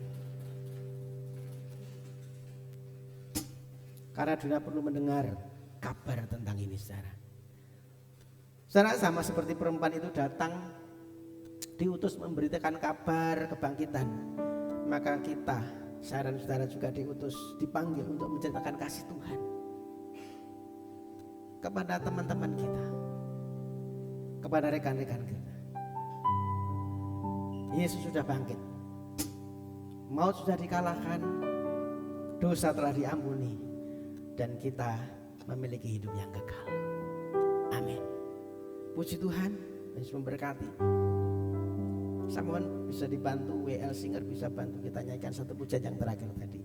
Karena dunia perlu mendengar kabar tentang ini, saudara. Saudara, sama seperti perempuan itu datang diutus memberitakan kabar kebangkitan, maka kita, saya dan saudara juga diutus, dipanggil untuk menceritakan kasih Tuhan kepada teman-teman kita, kepada rekan-rekan kita. Yesus sudah bangkit, maut sudah dikalahkan, dosa telah diampuni, dan kita memiliki hidup yang kekal. Amin. Puji Tuhan, Yesus memberkati. Saya mohon bisa dibantu WL Singer, bisa bantu kita nyanyikan satu pujian yang terakhir tadi.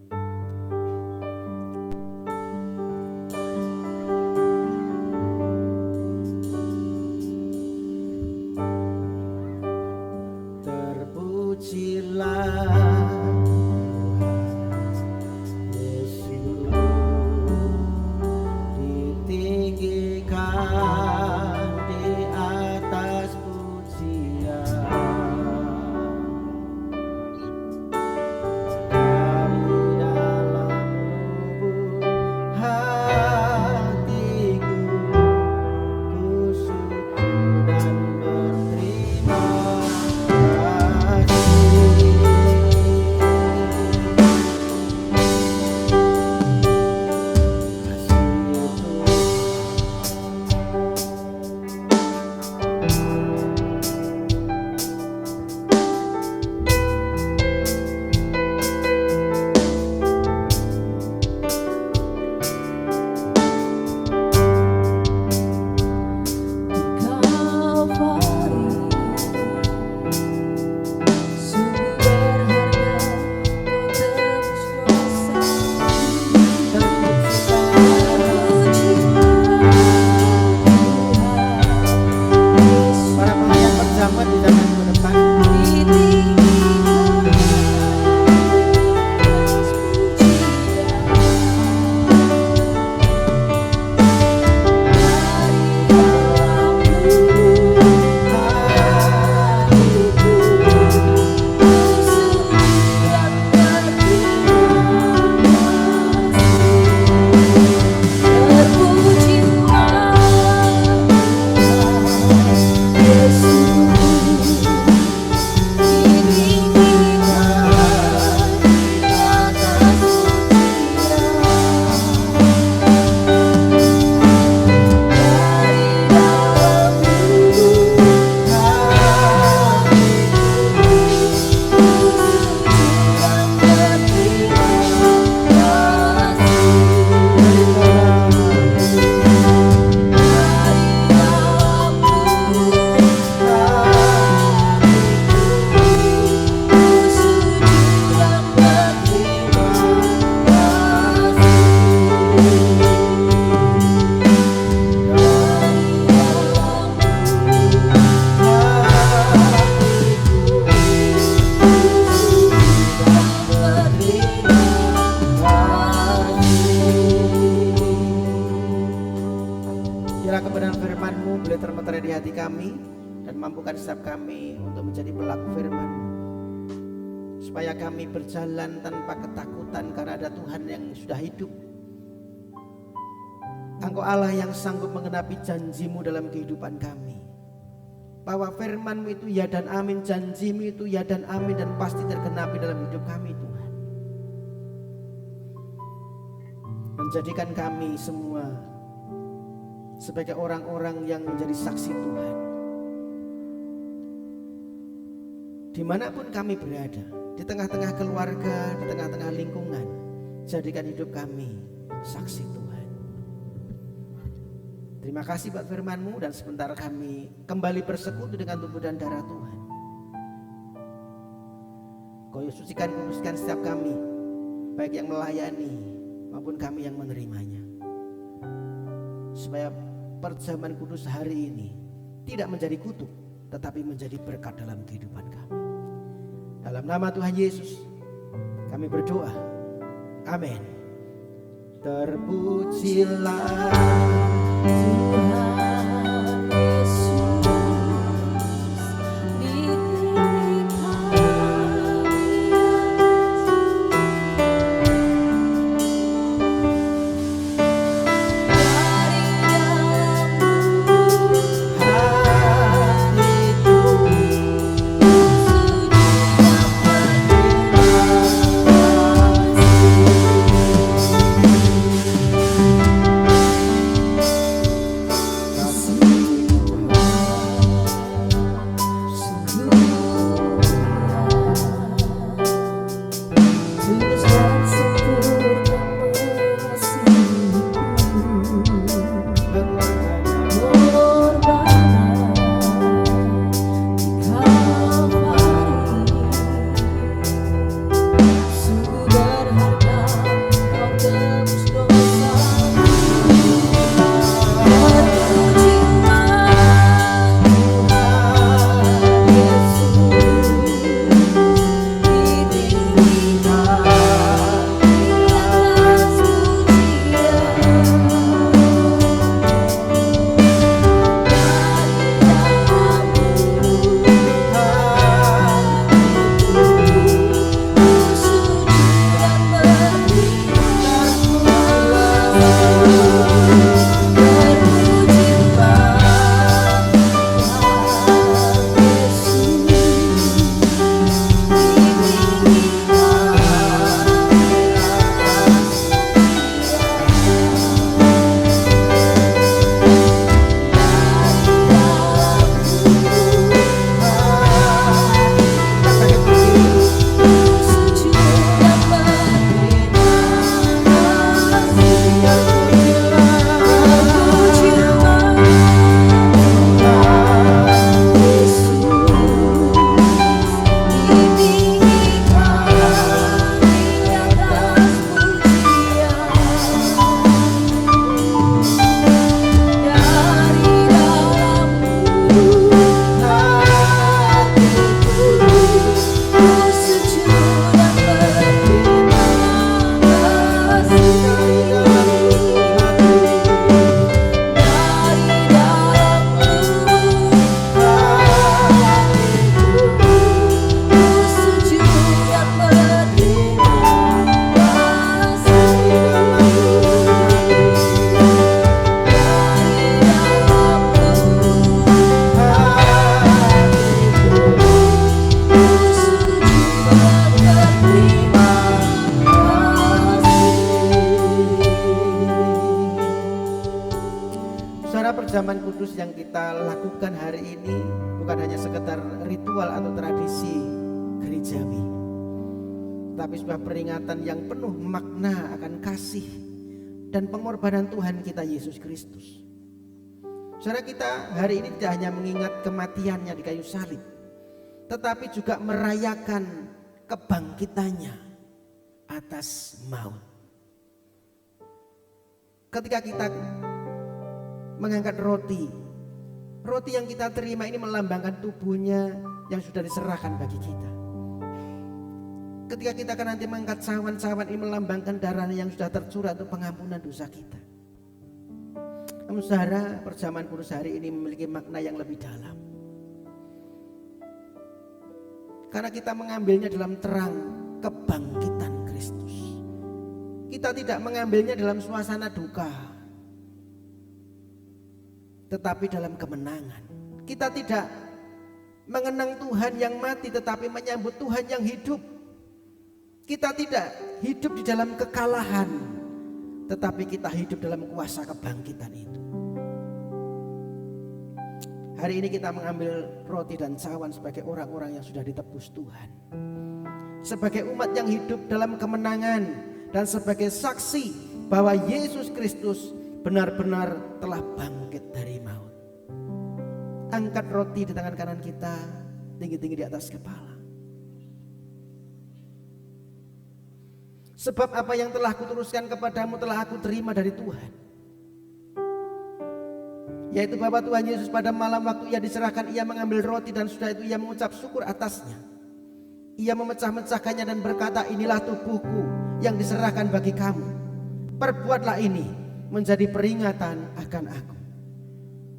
Biarlah kebenaran firman-Mu boleh termeterai di hati kami dan mampukan setiap kami untuk menjadi pelaku firman-Mu, supaya kami berjalan tanpa ketakutan karena ada Tuhan yang sudah hidup. Engkau Allah yang sanggup menggenapi janji-Mu dalam kehidupan kami, bahwa firman-Mu itu ya dan amin, janji-Mu itu ya dan amin, dan pasti tergenapi dalam hidup kami Tuhan. Menjadikan kami semua sebagai orang-orang yang menjadi saksi Tuhan dimanapun kami berada, di tengah-tengah keluarga, di tengah-tengah lingkungan. Jadikan hidup kami saksi Tuhan. Terima kasih buat firman-Mu, dan sebentar kami kembali bersekutu dengan tubuh dan darah Tuhan. Kau sucikan, kuduskan setiap kami, baik yang melayani maupun kami yang menerimanya, supaya perjamuan kudus hari ini tidak menjadi kutuk, tetapi menjadi berkat dalam kehidupan kami. Dalam nama Tuhan Yesus kami berdoa, amin. Terpujilah Tuhan Yesus, diberi perjamuan kudus yang kita lakukan hari ini bukan hanya sekedar ritual atau tradisi gerejawi, tapi sebuah peringatan yang penuh makna akan kasih dan pengorbanan Tuhan kita Yesus Kristus. Saudara, kita hari ini tidak hanya mengingat kematiannya di kayu salib, tetapi juga merayakan kebangkitannya atas maut. Ketika kita mengangkat roti yang kita terima ini melambangkan tubuhnya yang sudah diserahkan bagi kita. Ketika kita akan nanti mengangkat cawan-cawan ini melambangkan darahnya yang sudah tercurah untuk pengampunan dosa kita. Saudara, perjamuan kudus hari ini memiliki makna yang lebih dalam. Karena kita mengambilnya dalam terang kebangkitan Kristus. Kita tidak mengambilnya dalam suasana duka, tetapi dalam kemenangan. Kita tidak mengenang Tuhan yang mati, tetapi menyambut Tuhan yang hidup. Kita tidak hidup di dalam kekalahan, tetapi kita hidup dalam kuasa kebangkitan itu. Hari ini kita mengambil roti dan cawan sebagai orang-orang yang sudah ditebus Tuhan, sebagai umat yang hidup dalam kemenangan, dan sebagai saksi bahwa Yesus Kristus benar-benar telah bangkit dari maut. Angkat roti di tangan kanan kita, tinggi-tinggi di atas kepala. Sebab apa yang telah kuteruskan kepadamu telah aku terima dari Tuhan, yaitu bahwa Tuhan Yesus pada malam waktu ia diserahkan, ia mengambil roti dan sudah itu ia mengucap syukur atasnya. Ia memecah-mecahkannya dan berkata, inilah tubuhku yang diserahkan bagi kamu. Perbuatlah ini menjadi peringatan akan aku.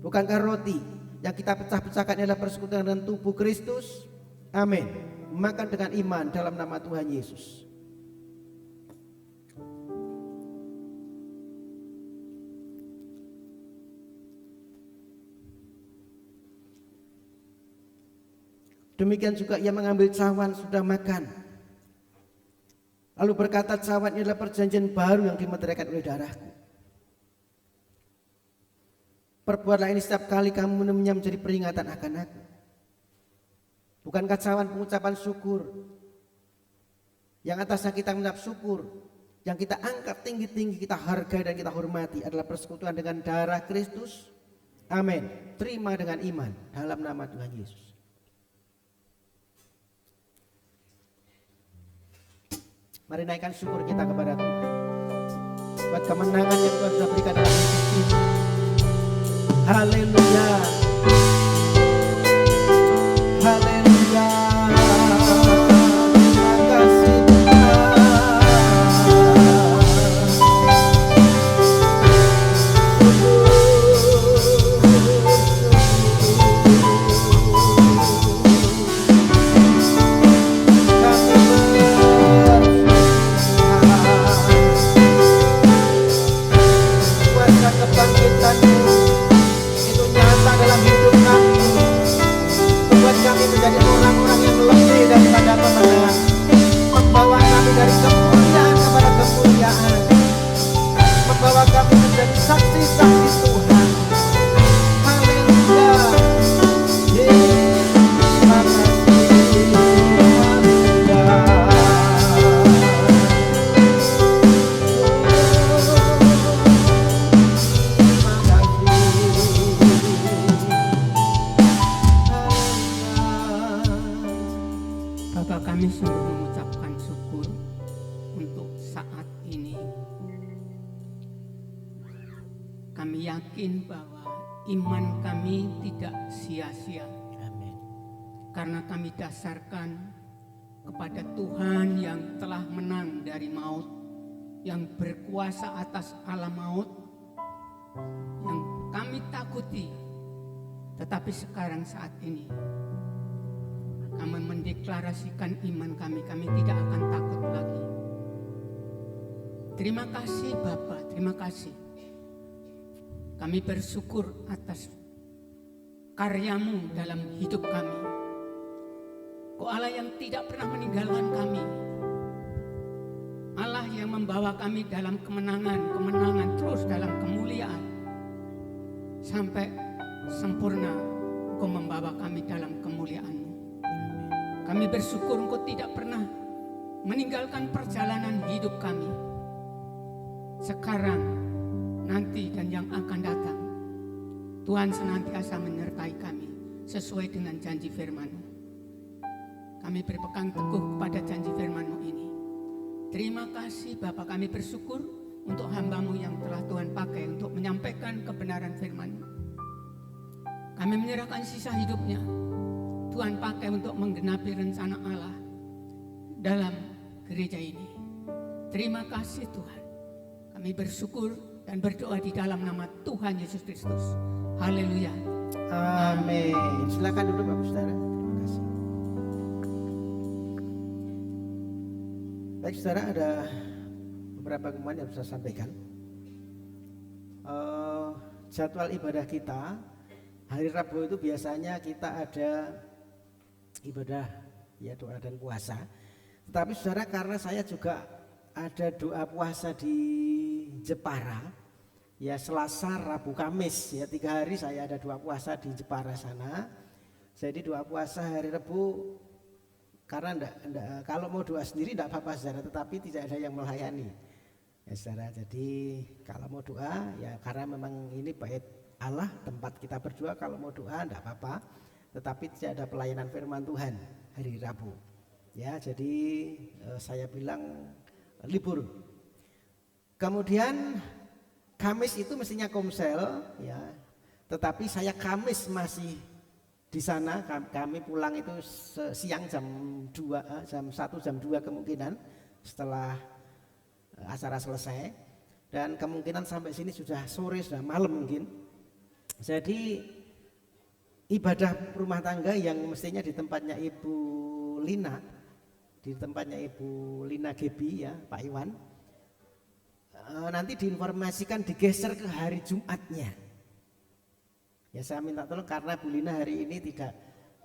Bukankah roti yang kita pecah-pecahkan adalah persekutuan dengan tubuh Kristus? Amin. Makan dengan iman dalam nama Tuhan Yesus. Demikian juga ia mengambil cawan sudah makan, lalu berkata, cawan ini adalah perjanjian baru yang dimeteraikan oleh darahku. Perbuatlah ini setiap kali kamu minumnya menjadi peringatan akan aku. Bukankah cawan pengucapan syukur, yang atasnya kita mengucap syukur, yang kita angkat tinggi-tinggi, kita hargai dan kita hormati adalah persekutuan dengan darah Kristus? Amin. Terima dengan iman dalam nama Tuhan Yesus. Mari naikkan syukur kita kepada Tuhan buat kemenangan yang Tuhan sudah berikan dalam hidup kita. Haleluya, haleluya. Terima kasih karena kami dasarkan kepada Tuhan yang telah menang dari maut, yang berkuasa atas alam maut, yang kami takuti. Tetapi sekarang saat ini kami mendeklarasikan iman kami tidak akan takut lagi. Terima kasih Bapa, terima kasih. Kami bersyukur atas karyamu dalam hidup kami. Kau Allah yang tidak pernah meninggalkan kami. Allah yang membawa kami dalam kemenangan terus dalam kemuliaan. Sampai sempurna Kau membawa kami dalam kemuliaan-Mu. Kami bersyukur Engkau tidak pernah meninggalkan perjalanan hidup kami. Sekarang, nanti dan yang akan datang. Tuhan senantiasa menyertai kami sesuai dengan janji firman-Mu. Kami berpegang teguh kepada janji firman-Mu ini. Terima kasih Bapa, kami bersyukur untuk hamba-Mu yang telah Tuhan pakai untuk menyampaikan kebenaran firman-Mu. Kami menyerahkan sisa hidupnya. Tuhan pakai untuk menggenapi rencana Allah dalam gereja ini. Terima kasih Tuhan. Kami bersyukur dan berdoa di dalam nama Tuhan Yesus Kristus. Haleluya. Amin. Silakan duduk Bapak Saudara. Terima kasih. Baik Saudara, ada beberapa pengumuman yang bisa saya sampaikan. Jadwal ibadah kita hari Rabu itu biasanya kita ada ibadah ya, doa dan puasa. Tetapi Saudara, karena saya juga ada doa puasa di Jepara, ya Selasa, Rabu, Kamis, ya 3 hari saya ada doa puasa di Jepara sana. Jadi doa puasa hari Rabu, karena kalau mau doa sendiri tidak apa-apa Saudara, tetapi tidak ada yang melayani ya Saudara. Jadi kalau mau doa ya karena memang ini bait Allah, tempat kita berdoa, kalau mau doa tidak apa-apa, tetapi tidak ada pelayanan firman Tuhan hari Rabu ya. Jadi saya bilang libur. Kemudian Kamis itu mestinya komsel ya, tetapi saya Kamis masih di sana. Kami pulang itu siang jam 2, jam 1, jam 2 kemungkinan setelah acara selesai, dan kemungkinan sampai sini sudah sore, sudah malam mungkin. Jadi ibadah rumah tangga yang mestinya di tempatnya Ibu Lina, di tempatnya Ibu Lina Gebi ya Pak Iwan, nanti diinformasikan digeser ke hari Jumatnya. Ya saya minta tolong karena Bu Lina hari ini tidak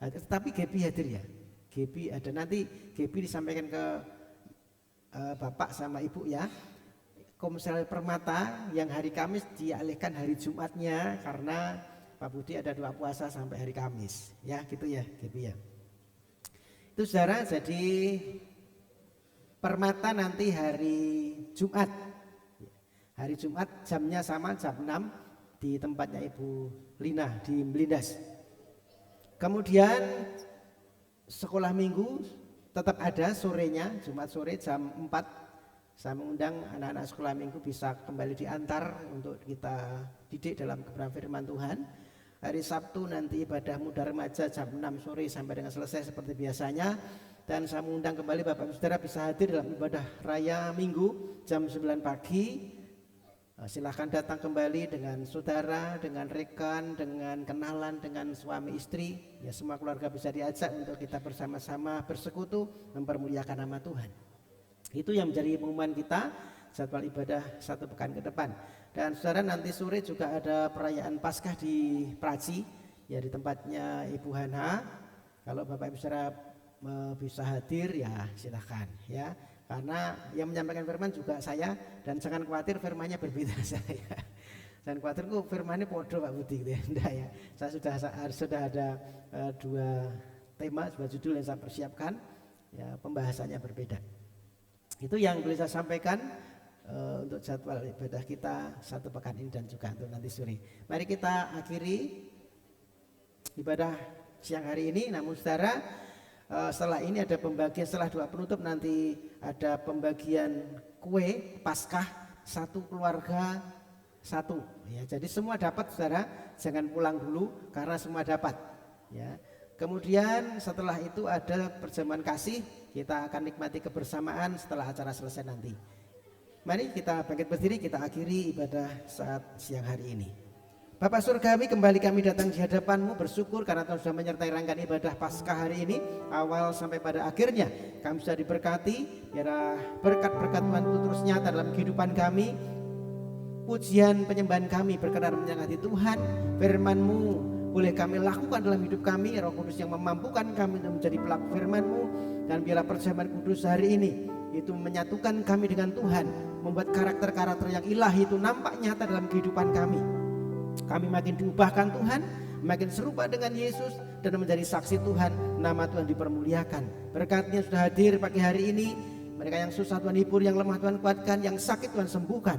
hadir, tetapi Gebi hadir ya. Gebi ada, nanti Gebi disampaikan ke Bapak sama Ibu ya. Komsel Permata yang hari Kamis dialihkan hari Jumatnya karena Pak Budi ada doa puasa sampai hari Kamis. Ya gitu ya Gebi ya. Itu Saudara, jadi Permata nanti hari Jumat. Hari Jumat jamnya sama, jam 6 di tempatnya Ibu Lina di Melindas. Kemudian sekolah minggu tetap ada sorenya, Jumat sore jam 4. Saya mengundang anak-anak sekolah minggu bisa kembali diantar untuk kita didik dalam kebenaran firman Tuhan. Hari Sabtu nanti ibadah muda remaja jam 6 sore sampai dengan selesai seperti biasanya. Dan saya mengundang kembali Bapak Ibu Saudara bisa hadir dalam ibadah raya minggu jam 9 pagi. Silahkan datang kembali dengan saudara, dengan rekan, dengan kenalan, dengan suami istri. Ya semua keluarga bisa diajak untuk kita bersama-sama bersekutu mempermuliakan nama Tuhan. Itu yang menjadi pengumuman kita jadwal ibadah 1 pekan ke depan. Dan saudara, nanti sore juga ada perayaan Paskah di Praci ya, di tempatnya Ibu Hana. Kalau Bapak Ibu Saudara bisa hadir ya silahkan ya. Karena yang menyampaikan firman juga saya, dan jangan khawatir firmannya berbeda saya. Jangan khawatir kok firmannya podo Pak Budi gitu ya. Enggak ya. Saya sudah ada 2 tema, 2 judul yang saya persiapkan. Ya, pembahasannya berbeda. Itu yang boleh saya sampaikan untuk jadwal ibadah kita 1 pekan ini dan juga untuk nanti sore. Mari kita akhiri ibadah siang hari ini. Namun saudara, setelah ini ada pembagian, setelah doa penutup nanti ada pembagian kue Paskah 1 keluarga 1 ya. Jadi semua dapat saudara, jangan pulang dulu karena semua dapat ya. Kemudian setelah itu ada perjamuan kasih, kita akan nikmati kebersamaan setelah acara selesai nanti. Mari kita bangkit berdiri, kita akhiri ibadah saat siang hari ini. Bapak Surgawi, kembali kami datang di hadapan-Mu bersyukur karena Tuhan sudah menyertai rangkaian ibadah Paskah hari ini awal sampai pada akhirnya. Kami sudah diberkati, biar berkat-berkat Tuhan itu terus nyata dalam kehidupan kami. Pujian penyembahan kami berkenan menyangkati Tuhan, firman-Mu boleh kami lakukan dalam hidup kami. Roh Kudus yang memampukan kami untuk menjadi pelaku firman-Mu, dan biarlah perjamuan kudus hari ini itu menyatukan kami dengan Tuhan, membuat karakter-karakter yang ilahi itu nampak nyata dalam kehidupan kami. Kami makin diubahkan Tuhan, makin serupa dengan Yesus, dan menjadi saksi Tuhan, nama Tuhan dipermuliakan. Berkatnya sudah hadir pagi hari ini. Mereka yang susah Tuhan hibur, yang lemah Tuhan kuatkan, yang sakit Tuhan sembuhkan.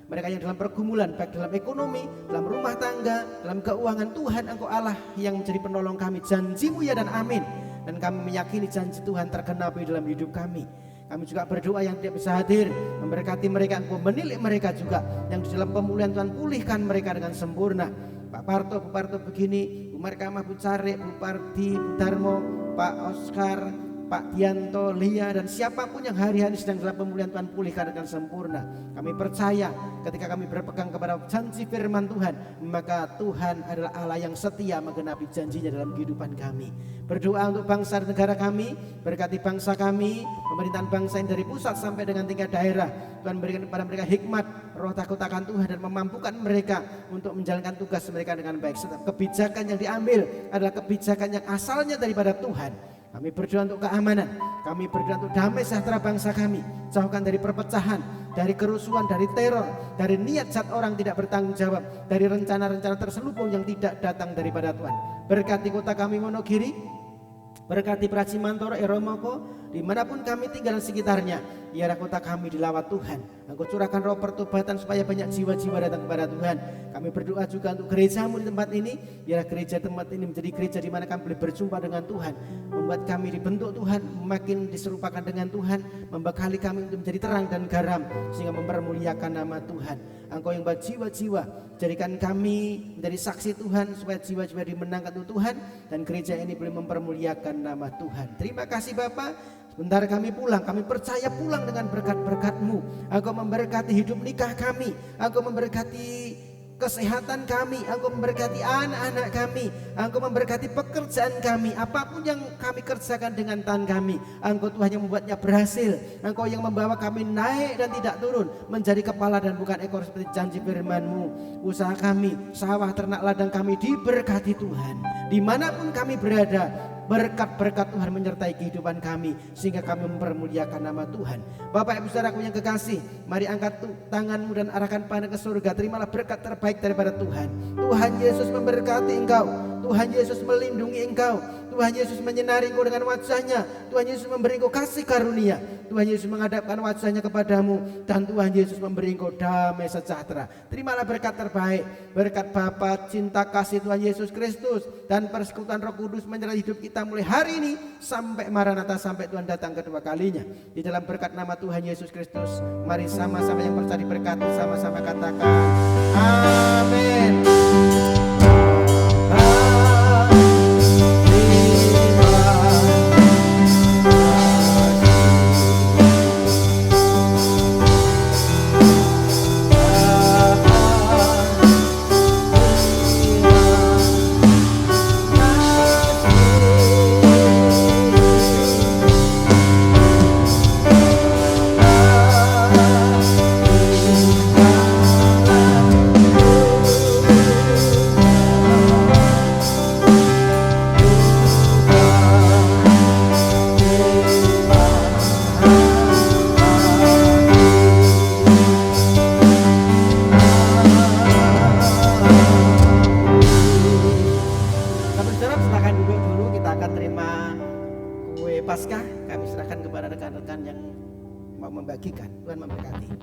Mereka yang dalam pergumulan, baik dalam ekonomi, dalam rumah tangga, dalam keuangan, Tuhan Engkau Allah yang menjadi penolong kami. Janji-Mu ya dan amin. Dan kami meyakini janji Tuhan tergenapi dalam hidup kami. Kami juga berdoa yang tidak bisa hadir, memberkati mereka, Engkau menilik mereka juga, yang di dalam pemulihan Tuhan pulihkan mereka dengan sempurna. Pak Parto, Bu Parto begini, Bu Markamah, Bu Carik, Bu Pardi, Bu Darmo, Pak Oscar, Pak Dianto, Lia, dan siapapun yang hari-hari sedang dalam pemulihan, Tuhan pulihkan dengan sempurna. Kami percaya ketika kami berpegang kepada janji firman Tuhan, maka Tuhan adalah Allah yang setia menggenapi janjinya dalam kehidupan kami. Berdoa untuk bangsa dan negara kami, berkati bangsa kami, pemerintahan bangsa ini dari pusat sampai dengan tingkat daerah. Tuhan berikan kepada mereka hikmat, roh takut akan Tuhan, dan memampukan mereka untuk menjalankan tugas mereka dengan baik. Setiap kebijakan yang diambil adalah kebijakan yang asalnya daripada Tuhan. Kami berdoa untuk keamanan, kami berdoa untuk damai sejahtera bangsa kami. Jauhkan dari perpecahan, dari kerusuhan, dari teror, dari niat jahat orang tidak bertanggung jawab, dari rencana-rencana terselubung yang tidak datang daripada Tuhan. Berkati kota kami Wonogiri, berkati Praji Mantoro, Eromoko, dimanapun kami tinggal di sekitarnya. Biarlah kota kami dilawat Tuhan. Engkau curahkan roh pertobatan supaya banyak jiwa-jiwa datang kepada Tuhan. Kami berdoa juga untuk gerejamu di tempat ini. Biarlah gereja tempat ini menjadi gereja di mana kami boleh berjumpa dengan Tuhan. Membuat kami dibentuk Tuhan, makin diserupakan dengan Tuhan. Membekali kami untuk menjadi terang dan garam, sehingga mempermuliakan nama Tuhan. Engkau yang buat jiwa-jiwa, jadikan kami menjadi saksi Tuhan, supaya jiwa-jiwa dimenangkan untuk Tuhan, dan gereja ini boleh mempermuliakan nama Tuhan. Terima kasih Bapa. Sebentar kami pulang, kami percaya pulang dengan berkat-berkat-Mu. Engkau memberkati hidup nikah kami, Engkau memberkati kesehatan kami, Engkau memberkati anak-anak kami, Engkau memberkati pekerjaan kami. Apapun yang kami kerjakan dengan tangan kami, Engkau Tuhan yang membuatnya berhasil. Engkau yang membawa kami naik dan tidak turun, menjadi kepala dan bukan ekor seperti janji firman-Mu. Usaha kami, sawah, ternak, ladang kami diberkati Tuhan. Dimanapun kami berada, berkat-berkat Tuhan menyertai kehidupan kami, sehingga kami mempermuliakan nama Tuhan. Bapak Ibu Saudaraku yang kekasih, mari angkat tanganmu dan arahkan pandang ke surga. Terimalah berkat terbaik daripada Tuhan. Tuhan Yesus memberkati engkau, Tuhan Yesus melindungi engkau, Tuhan Yesus menyinari engkau dengan wajahnya, Tuhan Yesus memberi engkau kasih karunia, Tuhan Yesus menghadapkan wajahnya kepadamu, dan Tuhan Yesus memberi engkau damai sejahtera. Terimalah berkat terbaik, berkat Bapa, cinta kasih Tuhan Yesus Kristus, dan persekutuan Roh Kudus menyertai hidup kita mulai hari ini sampai Maranatha, sampai Tuhan datang kedua kalinya. Di dalam berkat nama Tuhan Yesus Kristus, mari sama-sama yang percaya diberkati, sama-sama katakan amin. Paskah kami serahkan kepada rekan-rekan yang mau membagikan. Tuhan memberkati.